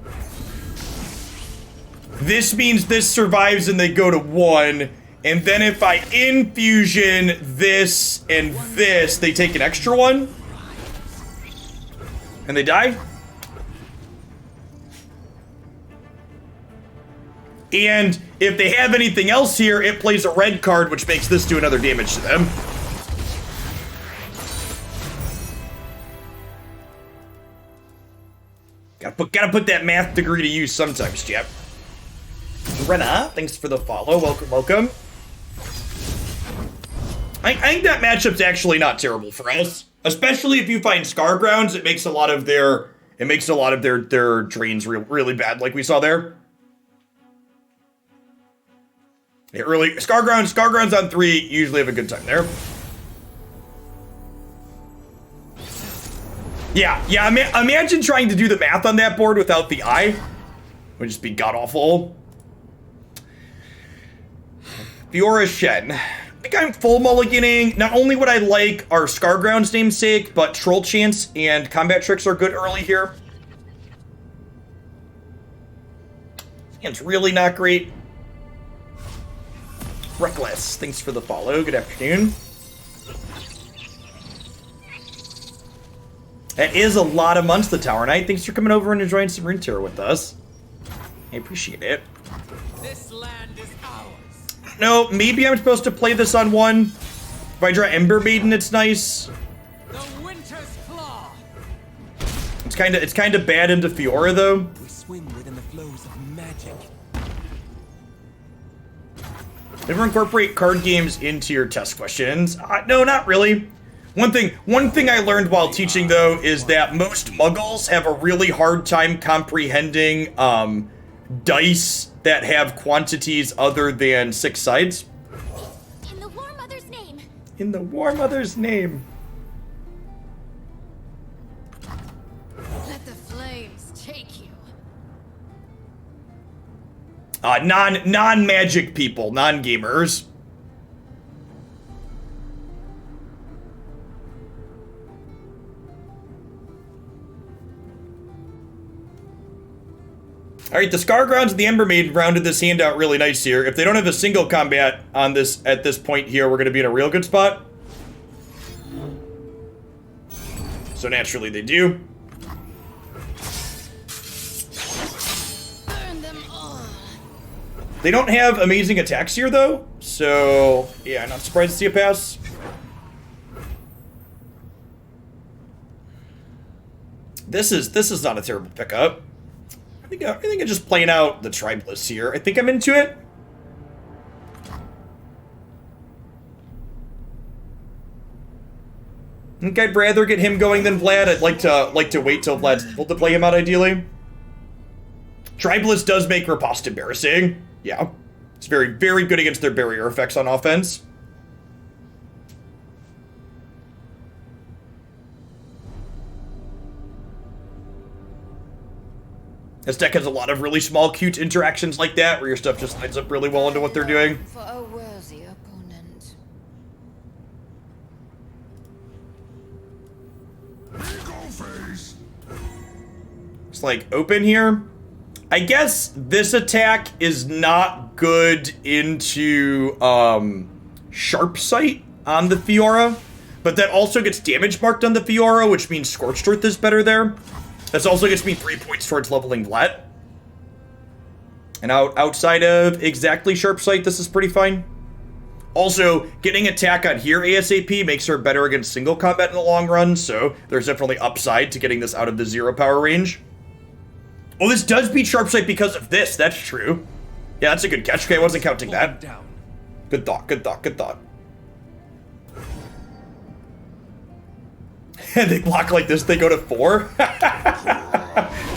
means this survives and they go to 1. And then if I infusion this and this, they take an extra 1. And they die. And if they have anything else here, it plays a red card, which makes this do another damage to them. Gotta put that math degree to use sometimes, Jeff. Rena, thanks for the follow. Welcome, welcome. I think that matchup's actually not terrible for us, especially if you find Scargrounds. It makes a lot of their drains really bad, like we saw there. It really Scargrounds on 3 usually have a good time there. Yeah. Imagine trying to do the math on that board without the eye. Would just be god awful. Fiora Shen. I think I'm full mulliganing. Not only would I like our Scargrounds namesake, but Troll Chants and Combat Tricks are good early here. It's really not great. Reckless, thanks for the follow. Good afternoon. That is a lot of months, the Tower Knight. Thanks for coming over and enjoying some Runeterra with us. I appreciate it. This land is ours. No, maybe I'm supposed to play this on 1. If I draw Ember Maiden, it's nice. The Winter's Claw. It's kind of bad into Fiora though. We swim within the flows of magic. Never incorporate card games into your test questions. No, not really. One thing I learned while teaching though is that most Muggles have a really hard time comprehending dice that have quantities other than 6 sides. In the War Mother's name. In the War Mother's name. Let the flames take you. Non-magic people, non-gamers. Alright, the Scargrounds and the Ember Maiden rounded this hand out really nice here. If they don't have a single combat on this at this point here, we're going to be in a real good spot. So naturally they do. Burn them all. They don't have amazing attacks here though, so yeah, not surprised to see a pass. This is not a terrible pickup. I think I'm just playing out the Tribeless here. I think I'm into it. I think I'd rather get him going than Vlad. I'd like to wait till Vlad's able to play him out ideally. Tribeless does make Riposte embarrassing. Yeah. It's very, very good against their barrier effects on offense. This deck has a lot of really small, cute interactions like that, where your stuff just lines up really well into what they're doing. For a worthy opponent. Eagle face. It's like open here. I guess this attack is not good into Sharp Sight on the Fiora, but that also gets damage marked on the Fiora, which means Scorched Earth is better there. This also gets me 3 points towards leveling Vlad. And outside of exactly Sharp Sight, this is pretty fine. Also, getting attack on here ASAP makes her better against single combat in the long run, so there's definitely upside to getting this out of the 0 power range. Oh, this does beat Sharp Sight because of this. That's true. Yeah, that's a good catch. Okay, I wasn't counting that. Down. Good thought, good thought, good thought. And they block like this, they go to 4.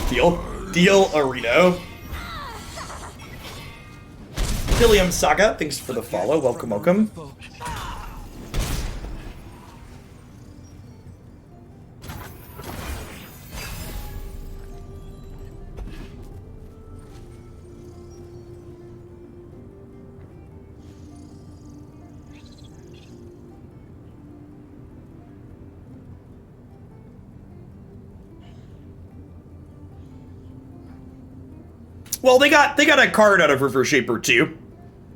Deal, Areno. William Saga, thanks for the follow. Welcome, welcome. Well, they got a card out of Reverse Shaper too,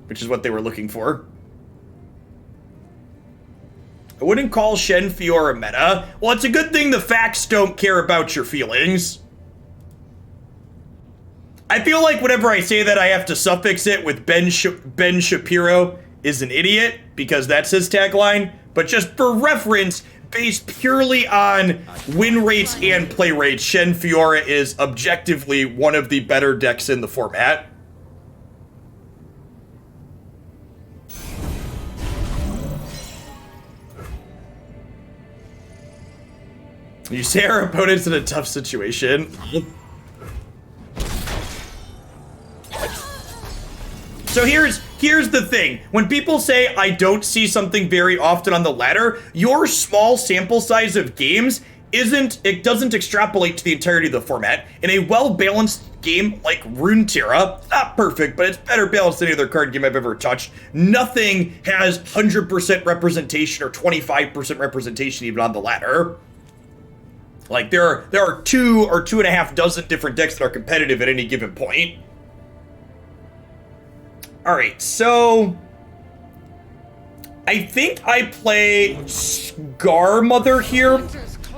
which is what they were looking for. I wouldn't call Shen Fiora meta. Well, it's a good thing the facts don't care about your feelings. I feel like whenever I say that, I have to suffix it with Ben Shapiro is an idiot, because that's his tagline. But just for reference, based purely on win rates and play rates, Shen Fiora is objectively one of the better decks in the format. You say our opponent's in a tough situation. So here's the thing. When people say I don't see something very often on the ladder, your small sample size of games doesn't extrapolate to the entirety of the format. In a well-balanced game like Runeterra, it's not perfect, but it's better balanced than any other card game I've ever touched. Nothing has 100% representation or 25% representation even on the ladder. Like there are 2 or 2.5 dozen different decks that are competitive at any given point. Alright, so I think I play Scar Mother here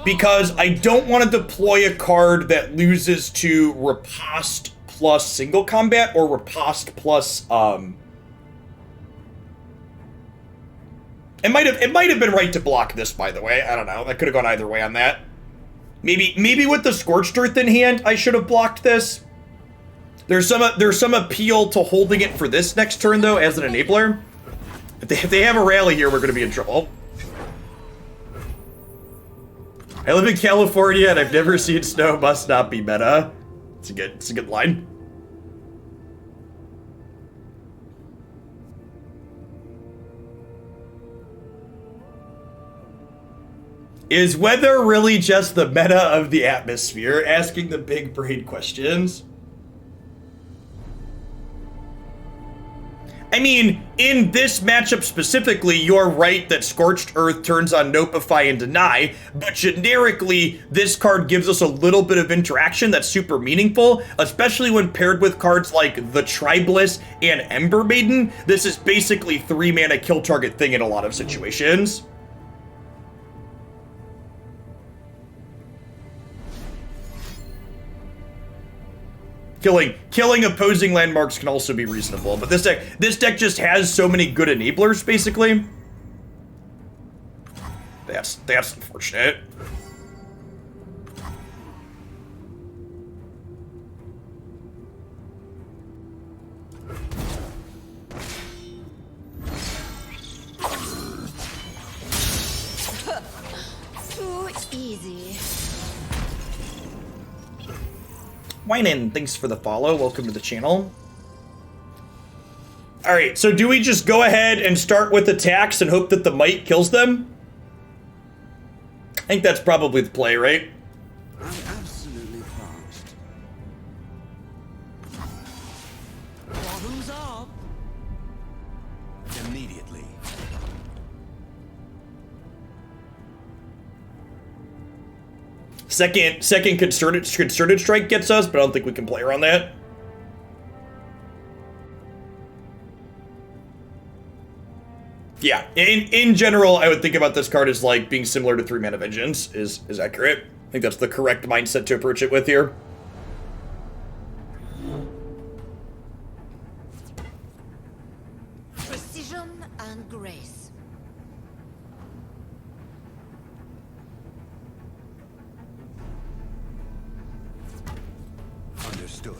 because I don't want to deploy a card that loses to Riposte plus single combat or Riposte plus It might have been right to block this, by the way. I don't know. I could have gone either way on that. Maybe with the Scorched Earth in hand, I should have blocked this. There's some appeal to holding it for this next turn, though, as an enabler. If they have a rally here, we're going to be in trouble. I live in California, and I've never seen snow. Must not be meta. It's a good line. Is weather really just the meta of the atmosphere? Asking the big brain questions. I mean, in this matchup specifically, you're right that Scorched Earth turns on Notify and Deny, but generically, this card gives us a little bit of interaction that's super meaningful, especially when paired with cards like the Tribeless and Ember Maiden. This is basically 3-mana kill target thing in a lot of situations. Killing opposing landmarks can also be reasonable, but this deck just has so many good enablers, basically. That's unfortunate. Too easy. Winen, thanks for the follow. Welcome to the channel. Alright, so do we just go ahead and start with attacks and hope that the might kills them? I think that's probably the play, right? I'm absolutely parched. Second concerted strike gets us, but I don't think we can play around that. Yeah, in general, I would think about this card as like being similar to 3-mana Vengeance is accurate. I think that's the correct mindset to approach it with here. Precision and grace. Understood.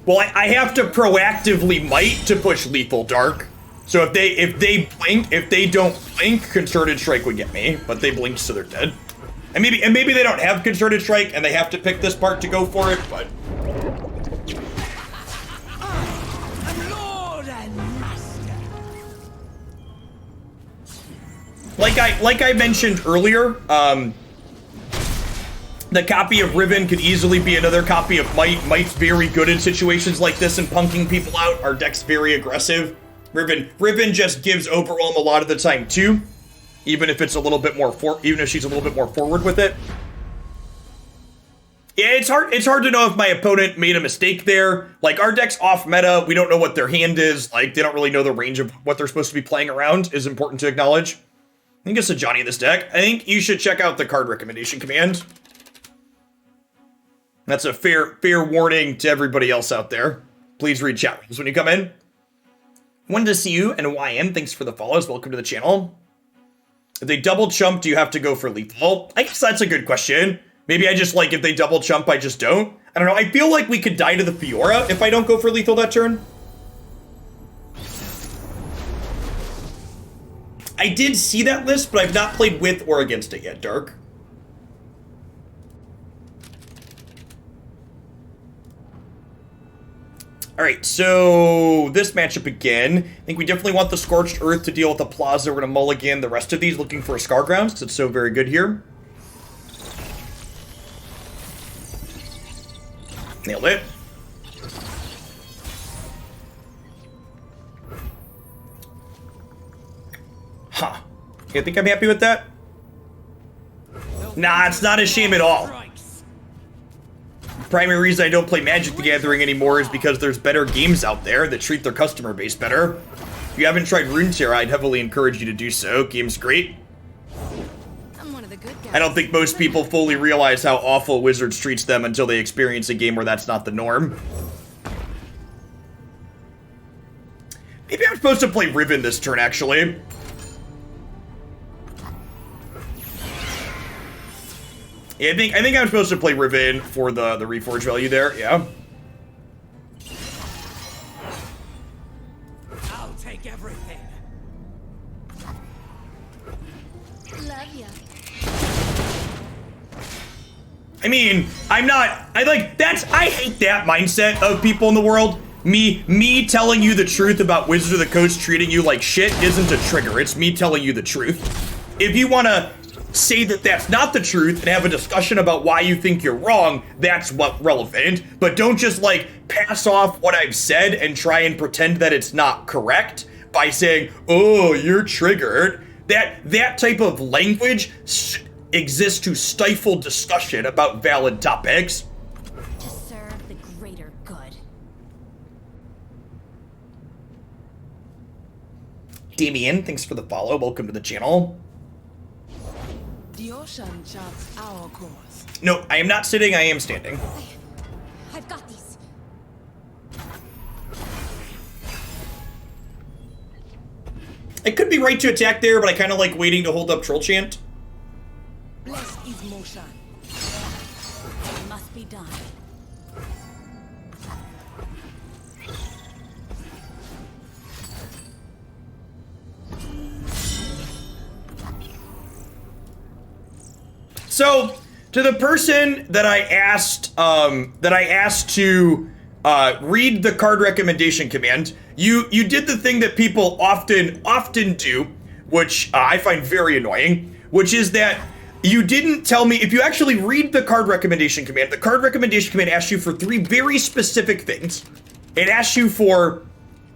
Well, I have to proactively might to push Lethal Dark. So if they don't blink, Concerted Strike would get me, but they blinked, so they're dead. And maybe they don't have Concerted Strike and they have to pick this part to go for it, but Lord and master. like I mentioned earlier, the copy of Riven could easily be another copy of Might. Might's very good in situations like this and punking people out. Our deck's very aggressive. Riven just gives Overwhelm a lot of the time too, even if it's a little bit more even if she's a little bit more forward with it. Yeah, it's hard to know if my opponent made a mistake there. Like, our deck's off meta. We don't know what their hand is. Like, they don't really know the range of what they're supposed to be playing around. Is important to acknowledge. I think it's a Johnny this deck. I think you should check out the card recommendation command. That's a fair warning to everybody else out there. Please read chat rules when you come in. Wanted to see you, and YM, thanks for the follows. Welcome to the channel. If they double chump, do you have to go for lethal? I guess that's a good question. Maybe I just, like, if they double chump, I just don't. I don't know. I feel like we could die to the Fiora if I don't go for lethal that turn. I did see that list, but I've not played with or against it yet, Dark. Alright, so this matchup again. I think we definitely want the Scorched Earth to deal with the Plaza. We're going to mulligan the rest of these looking for a Scargrounds because it's so very good here. Nailed it. Huh. You think I'm happy with that? Nah, it's not a shame at all. Primary reason I don't play Magic the Gathering anymore is because there's better games out there that treat their customer base better. If you haven't tried Runeterra, I'd heavily encourage you to do so. Game's great. I'm one of the good guys. I don't think most people fully realize how awful Wizards treats them until they experience a game where that's not the norm. Maybe I'm supposed to play Riven this turn, actually. Yeah, I think I'm supposed to play Riven for the reforge value there, yeah. I'll take everything. Love ya. I mean, I hate that mindset of people in the world. Me telling you the truth about Wizards of the Coast treating you like shit isn't a trigger. It's me telling you the truth. If you want to say that that's not the truth and have a discussion about why you think you're wrong, that's what relevant. But don't just, like, pass off what I've said and try and pretend that it's not correct by saying, oh, you're triggered. That type of language exists to stifle discussion about valid topics. To serve the greater good. Damien, thanks for the follow. Welcome to the channel. The ocean charts our course. No, I am not sitting, I am standing. I've got these. I could be right to attack there, but I kind of like waiting to hold up Troll Chant. Blessed is motion. It must be done. So, to the person that I asked to read the card recommendation command, you did the thing that people often do, which I find very annoying, which is that you didn't tell me, if you actually read the card recommendation command, the card recommendation command asks you for 3 very specific things. It asks you for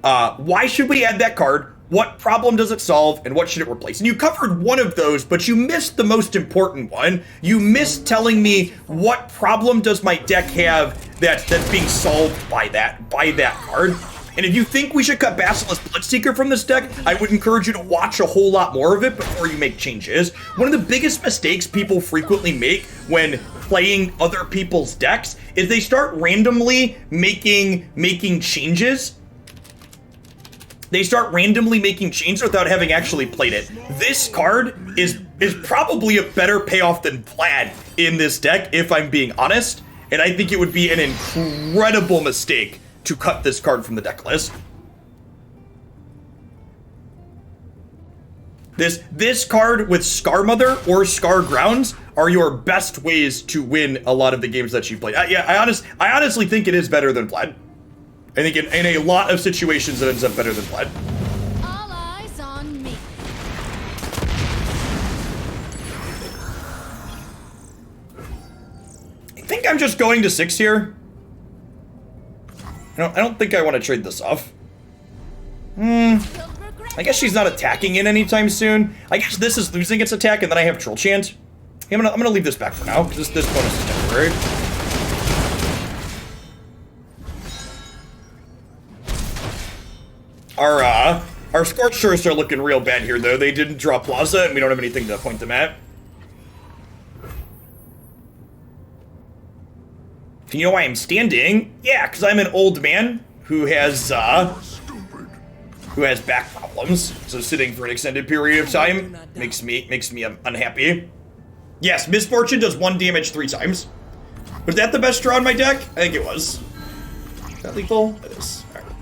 Why should we add that card? What problem does it solve, and what should it replace? And you covered one of those, but you missed the most important one. You missed telling me what problem does my deck have that's being solved by that card. And if you think we should cut Basilisk Bloodseeker from this deck, I would encourage you to watch a whole lot more of it before you make changes. One of the biggest mistakes people frequently make when playing other people's decks is they start randomly making changes. They start randomly making changes without having actually played it. This card is probably a better payoff than Vlad in this deck, if I'm being honest. And I think it would be an incredible mistake to cut this card from the deck list. This card with Scarmother or Scargrounds are your best ways to win a lot of the games that you play. I honestly think it is better than Vlad. I think in a lot of situations it ends up better than Vlad. All eyes on me. I think I'm just going to 6 here. I don't think I want to trade this off. I guess she's not attacking it anytime soon. I guess this is losing its attack, and then I have Troll Chant. I'm gonna leave this back for now, because this bonus is temporary. Our Scorchers are looking real bad here, though. They didn't draw Plaza, and we don't have anything to point them at. You know why I'm standing? Yeah, because I'm an old man who has back problems. So sitting for an extended period of time makes me unhappy. Yes, Misfortune does 1 damage 3 times. Was that the best draw in my deck? I think it was. Is that lethal? It is. All right.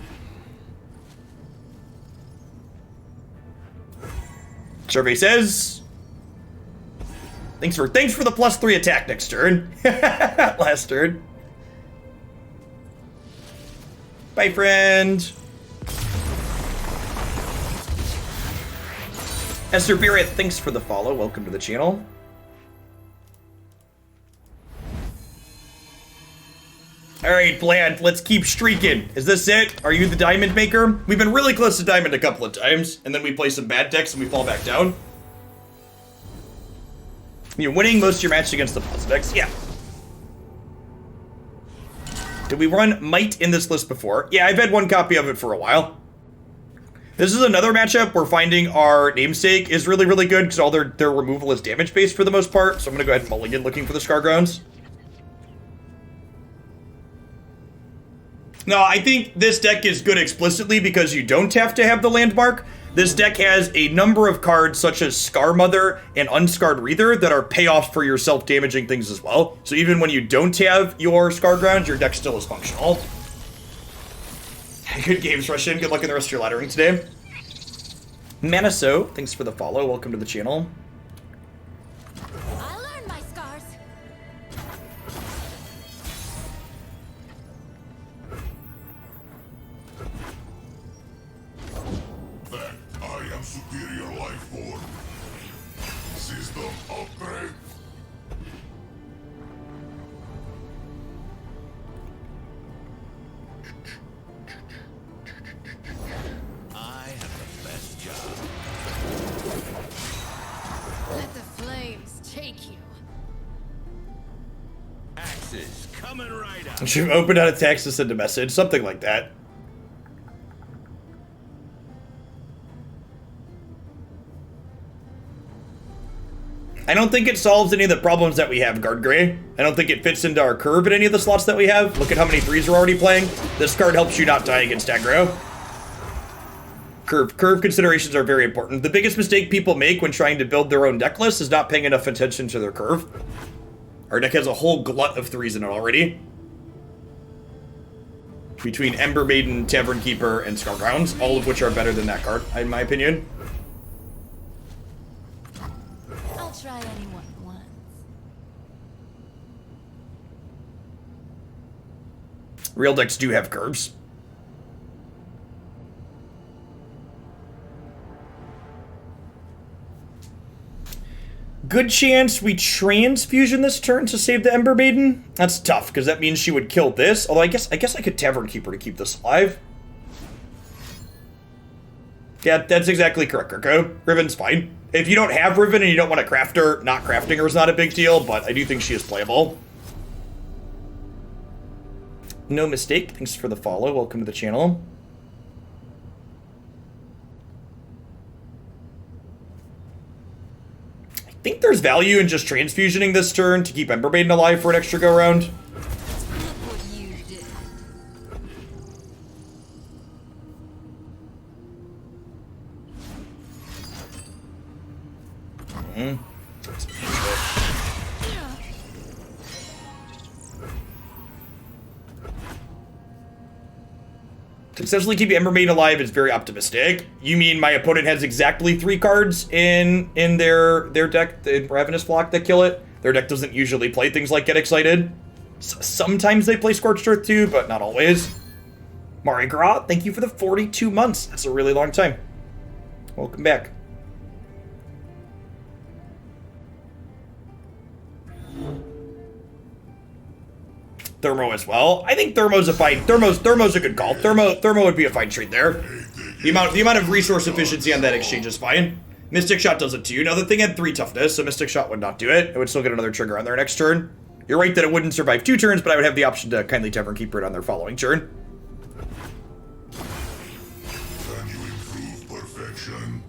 Survey says, thanks for the +3 attack next turn. Last turn. Bye, friend. Esther Beereth, thanks for the follow. Welcome to the channel. All right, Vlad, let's keep streaking. Is this it? Are you the diamond maker? We've been really close to diamond a couple of times, and then we play some bad decks and we fall back down. You're winning most of your matches against the plus decks. Yeah. Did we run Might in this list before? Yeah, I've had 1 copy of it for a while. This is another matchup where finding our namesake is really, really good because all their removal is damage-based for the most part. So I'm going to go ahead and mulligan looking for the Scargrounds. No, I think this deck is good explicitly because you don't have to have the landmark. This deck has a number of cards such as Scarmother and Unscarred Reader that are payoffs for your self-damaging things as well. So even when you don't have your Scargrounds, your deck still is functional. Good games, Russian. Good luck in the rest of your laddering today. Manaso, thanks for the follow. Welcome to the channel. I learned my scars. That I am superior life form. System upgrade. I have the best job. Let the flames take you. Axes coming right up. Should open out a text to send a message, something like that. I don't think it solves any of the problems that we have, Guard Gray. I don't think it fits into our curve in any of the slots that we have. Look at how many 3s we're already playing. This card helps you not die against aggro. Curve considerations are very important. The biggest mistake people make when trying to build their own deck list is not paying enough attention to their curve. Our deck has a whole glut of 3s in it already. Between Ember Maiden, Tavern Keeper, and Scargrounds, all of which are better than that card, in my opinion. I'll try anyone once. Real decks do have curves. Good chance we transfusion this turn to save the Ember Maiden. That's tough, because that means she would kill this. Although I guess I could Tavern Keeper to keep this alive. Yeah, that's exactly correct, Kirko. Riven's fine. If you don't have Riven and you don't want to craft her, not crafting her is not a big deal, but I do think she is playable. No mistake. Thanks for the follow. Welcome to the channel. I think there's value in just transfusioning this turn to keep Ember Maiden alive for an extra go-round. Look what you did. Successfully keep Ember Maiden alive is very optimistic. You mean my opponent has exactly 3 cards in their deck, in Ravenous Flock, that kill it? Their deck doesn't usually play things like Get Excited. Sometimes they play Scorched Earth too, but not always. Mari Gra, thank you for the 42 months. That's a really long time. Welcome back. Thermo as well. I think Thermo's a fine. Thermo's a good call. Thermo would be a fine trade there. The amount of resource efficiency on that exchange is fine. Mystic Shot does it too. Now the thing had 3 toughness, so Mystic Shot would not do it. It would still get another trigger on their next turn. You're right that it wouldn't survive 2 turns, but I would have the option to Kindly Tavern Keeper it on their following turn. Can you improve perfection?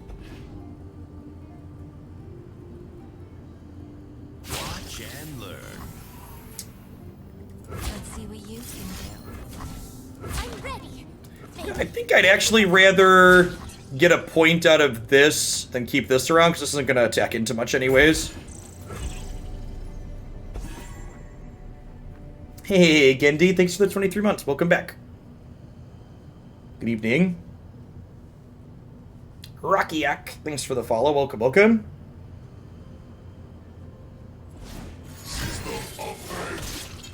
Watch and learn. Let's see what you can do. I'm ready. I think I'd actually rather get a point out of this than keep this around, because this isn't going to attack into much anyways. Hey, Gendy, thanks for the 23 months. Welcome back. Good evening. Rockiak, thanks for the follow. Welcome, welcome.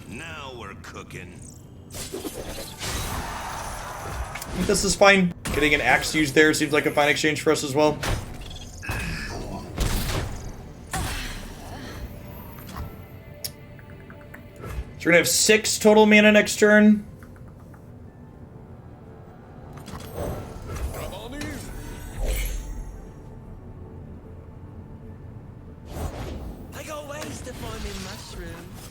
Now we're cooking. This is fine. Getting an axe used there seems like a fine exchange for us as well. So we're gonna have 6 total mana next turn. I got ways to find me mushrooms.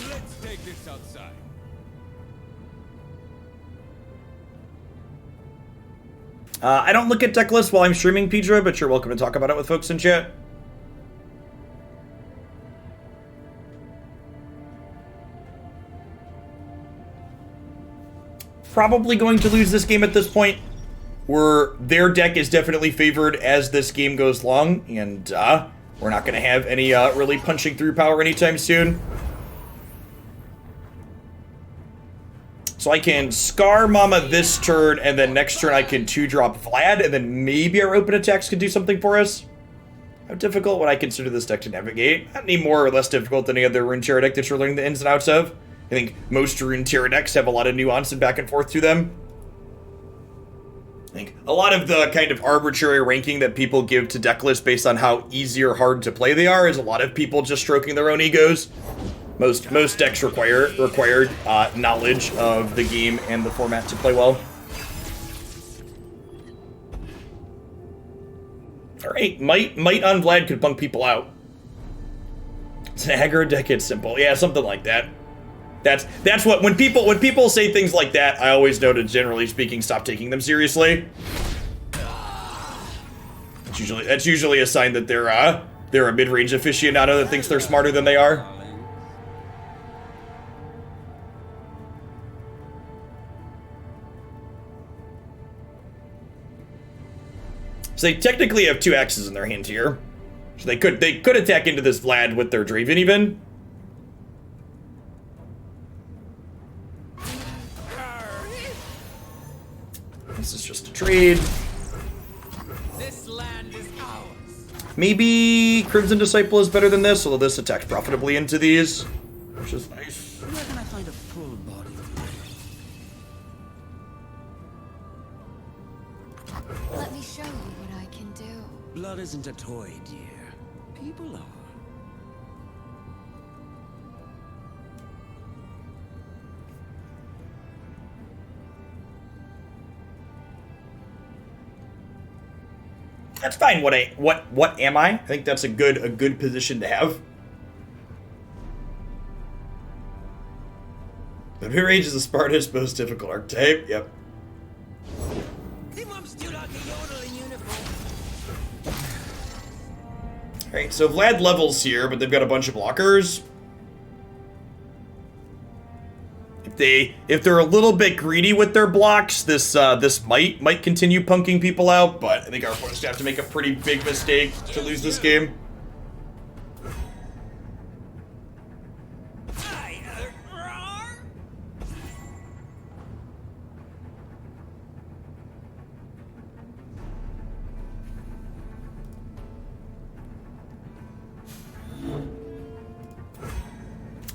Let's take this outside. I don't look at deck lists while I'm streaming, Pedro, but you're welcome to talk about it with folks in chat. Probably going to lose this game at this point. Their deck is definitely favored as this game goes long, and we're not going to have any really punching through power anytime soon. So I can Scar Mama this turn, and then next turn I can 2-drop Vlad, and then maybe our open attacks can do something for us. How difficult would I consider this deck to navigate? Not any more or less difficult than any other Runeterra deck that you're learning the ins and outs of. I think most Runeterra decks have a lot of nuance and back and forth to them. I think a lot of the kind of arbitrary ranking that people give to deck lists based on how easy or hard to play they are is a lot of people just stroking their own egos. Most decks require knowledge of the game and the format to play well. All right, might on Vlad could bunk people out. It's an aggro deck. It's simple, yeah, something like that. That's what when people say things like that, I always know to, generally speaking, stop taking them seriously. That's usually a sign that they're a mid-range aficionado that thinks they're smarter than they are. So they technically have 2 axes in their hand here. So they could attack into this Vlad with their Draven even. This is just a trade. This land is ours. Maybe Crimson Disciple is better than this, although this attacks profitably into these, which is nice. Where can I find a full body? Let me show you what I can do. Blood isn't a toy, dear. People are. That's fine. What am I? I think that's a good position to have. The Mid-Range is the Spartan's most difficult archetype. Yep. Alright, so Vlad levels here, but they've got a bunch of blockers. If they're a little bit greedy with their blocks, this might continue punking people out, but I think our opponents have to make a pretty big mistake to lose this game.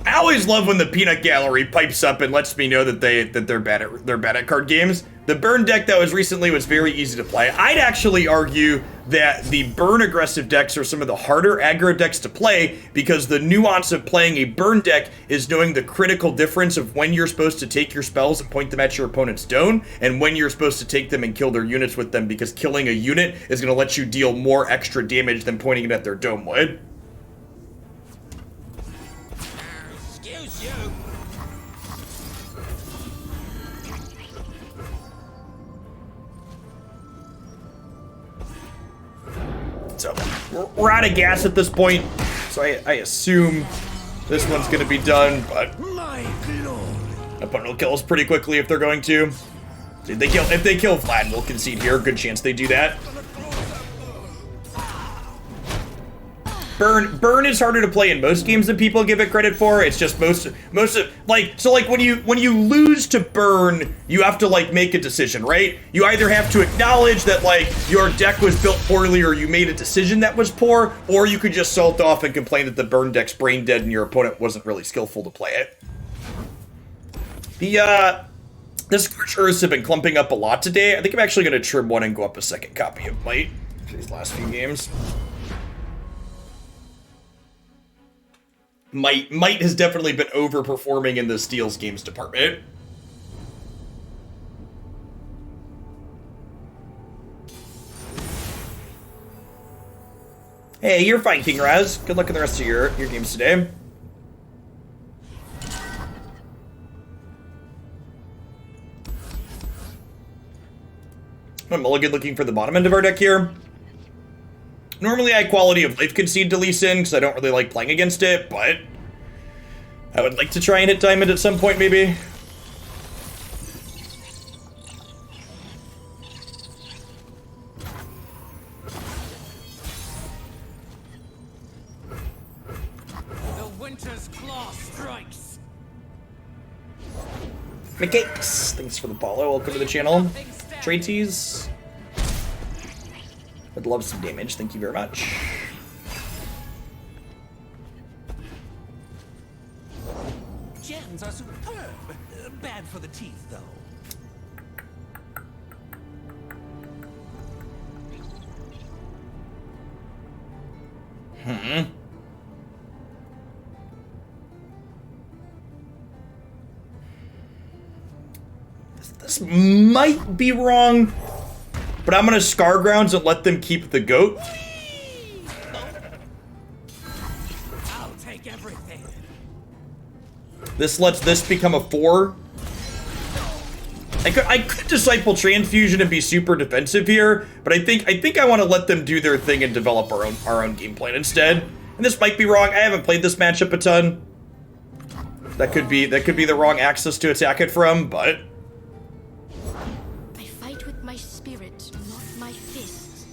I always love when the peanut gallery pipes up and lets me know that they're bad at card games. The burn deck that was recently was very easy to play. I'd actually argue that the burn aggressive decks are some of the harder aggro decks to play because the nuance of playing a burn deck is knowing the critical difference of when you're supposed to take your spells and point them at your opponent's dome and when you're supposed to take them and kill their units with them, because killing a unit is going to let you deal more extra damage than pointing it at their dome would. So, we're out of gas at this point, so I assume this one's going to be done, but opponent will kill us pretty quickly if they're going to. If they kill Vlad, we'll concede here. Good chance they do that. Burn is harder to play in most games than people give it credit for. It's just most of when you lose to burn, you have to like make a decision, right? You either have to acknowledge that like your deck was built poorly or you made a decision that was poor, or you could just salt off and complain that the burn deck's brain dead and your opponent wasn't really skillful to play it. The Scorchers have been clumping up a lot today. I think I'm actually going to trim one and go up a second copy of Might for these last few games. Might has definitely been overperforming in the Steals games department. Hey, you're fine, King Raz. Good luck in the rest of your games today. I'm mulligan looking for the bottom end of our deck here. Normally I quality of life concede to Lee Sin because I don't really like playing against it, but I would like to try and hit Diamond at some point, maybe. The winter's claw strikes. McCakes, thanks for the follow. Welcome to the channel. Traties. Would love some damage, thank you very much. Gems are superb. Bad for the teeth, though. This might be wrong, but I'm gonna Scargrounds and let them keep the goat. I'll take everything. This lets this become a 4. I could Disciple Transfusion and be super defensive here, but I think I want to let them do their thing and develop our own game plan instead. And this might be wrong. I haven't played this matchup a ton. That could be the wrong axis to attack it from, but I fight with my spirit, not my fists.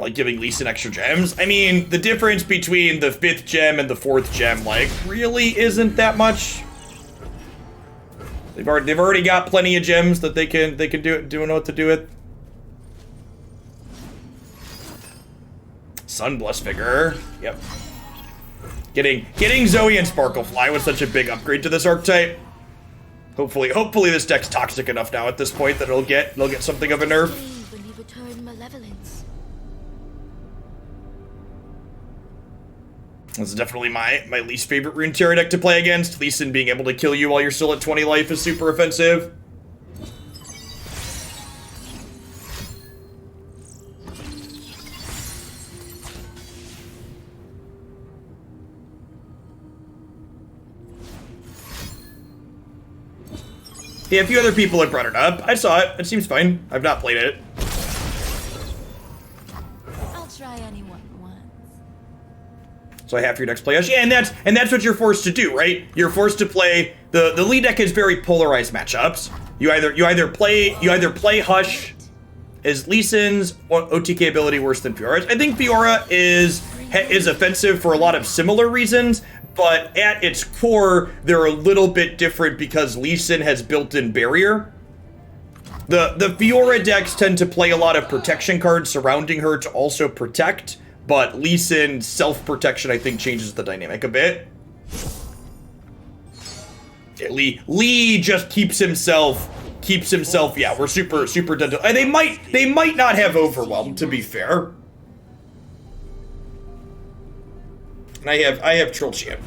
like giving Lee Sin extra gems. I mean, the difference between the 5th gem and the 4th gem, like, really isn't that much. They've already got plenty of gems that they can do know what to do with. Sunbless figure. Yep. Getting Zoe and Sparklefly was such a big upgrade to this archetype. Hopefully this deck's toxic enough now at this point that it'll get something of a nerf. When you return malevolence. This is definitely my least favorite Runeterra deck to play against. Lee Sin being able to kill you while you're still at 20 life is super offensive. Yeah, a few other people have brought it up. I saw it. It seems fine. I've not played it. I'll try anyone once. So half your deck's play Hush. Yeah, and that's what you're forced to do, right? You're forced to play the lead deck has very polarized matchups. You either play Hush as Lee Sin's OTK ability worse than Fiora's. I think Fiora is offensive for a lot of similar reasons. But at its core, they're a little bit different because Lee Sin has built-in barrier. The Fiora decks tend to play a lot of protection cards surrounding her to also protect, but Lee Sin's self-protection, I think, changes the dynamic a bit. Yeah, Lee just keeps himself, yeah, we're super dead. And they might not have overwhelmed, to be fair. And I have Troll Champ.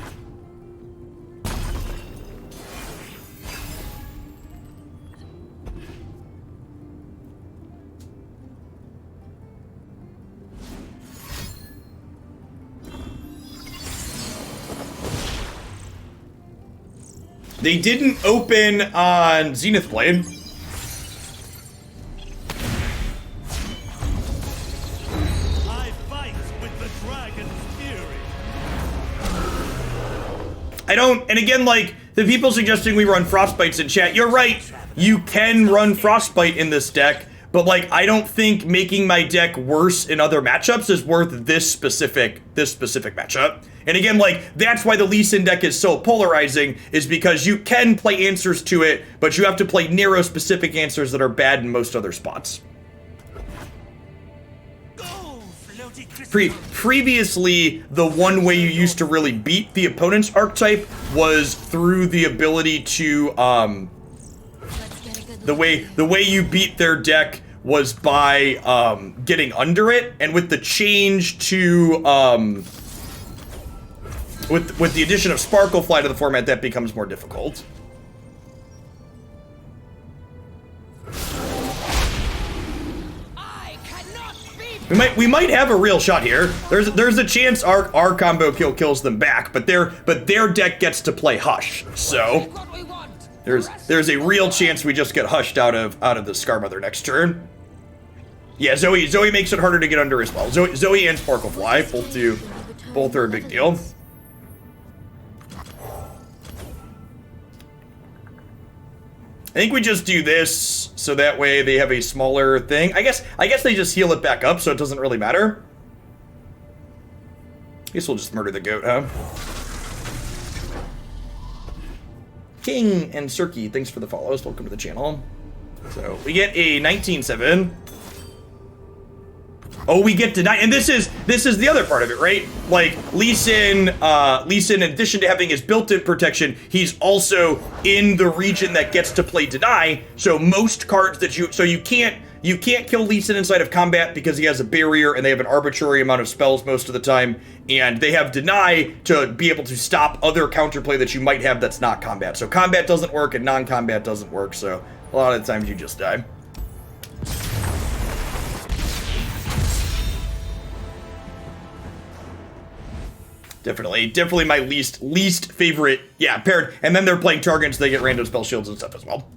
They didn't open on Zenith Blade. I don't, and again, like, the people suggesting we run Frostbites in chat, you're right, you can run Frostbite in this deck, but, like, I don't think making my deck worse in other matchups is worth this specific matchup. And again, like, that's why the Lee Sin deck is so polarizing, is because you can play answers to it, but you have to play narrow specific answers that are bad in most other spots. Previously, the one way you used to really beat the opponent's archetype was through the ability to, the way you beat their deck was by, getting under it, and with the change to, with the addition of Sparklefly to the format, that becomes more difficult. We might have a real shot here. There's a chance our combo kill kills them back, but their deck gets to play Hush. So there's a real chance we just get hushed out of the Scarmother next turn. Yeah, Zoe makes it harder to get under as well. Zoe and Sparklefly both are a big deal. I think we just do this, so that way they have a smaller thing. I guess they just heal it back up, so it doesn't really matter. I guess we'll just murder the goat, huh? King and Cirky, thanks for the follows. Welcome to the channel. So, we get a 19-7. Oh, we get denied, and this is the other part of it, right? Like, Lee Sin, in addition to having his built-in protection, he's also in the region that gets to play deny, so most cards that you can't kill Lee Sin inside of combat because he has a barrier and they have an arbitrary amount of spells most of the time, and they have deny to be able to stop other counterplay that you might have that's not combat. So combat doesn't work and non-combat doesn't work, so a lot of the times you just die. Definitely my least favorite. Yeah, paired, and then they're playing targets, so they get random spell shields and stuff as well.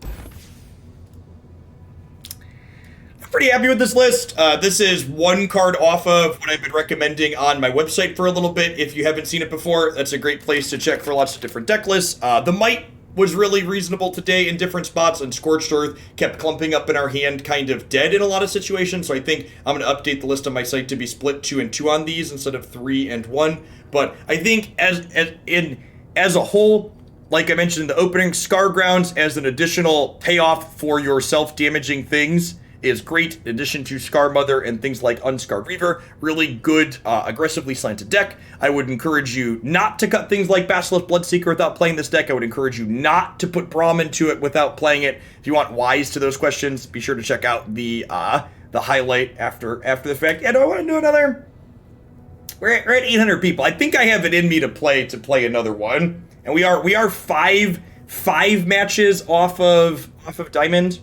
I'm pretty happy with this list. This is one card off of what I've been recommending on my website for a little bit. If you haven't seen it before, that's a great place to check for lots of different deck lists. The Might was really reasonable today in different spots, and Scorched Earth kept clumping up in our hand kind of dead in a lot of situations, so I think I'm going to update the list on my site to be split 2 and 2 on these instead of 3 and 1. But I think as a whole, like I mentioned in the opening, Scargrounds as an additional payoff for your self-damaging things is great, in addition to Scarmother and things like Unscarred Reaver. Really good, aggressively slanted deck. I would encourage you not to cut things like Basilisk Bloodseeker without playing this deck. I would encourage you not to put Braum into it without playing it. If you want whys to those questions, be sure to check out the highlight after the fact. And do I want to do we're at 800 people. I think I have it in me to play another one. And we are five matches off of Diamond.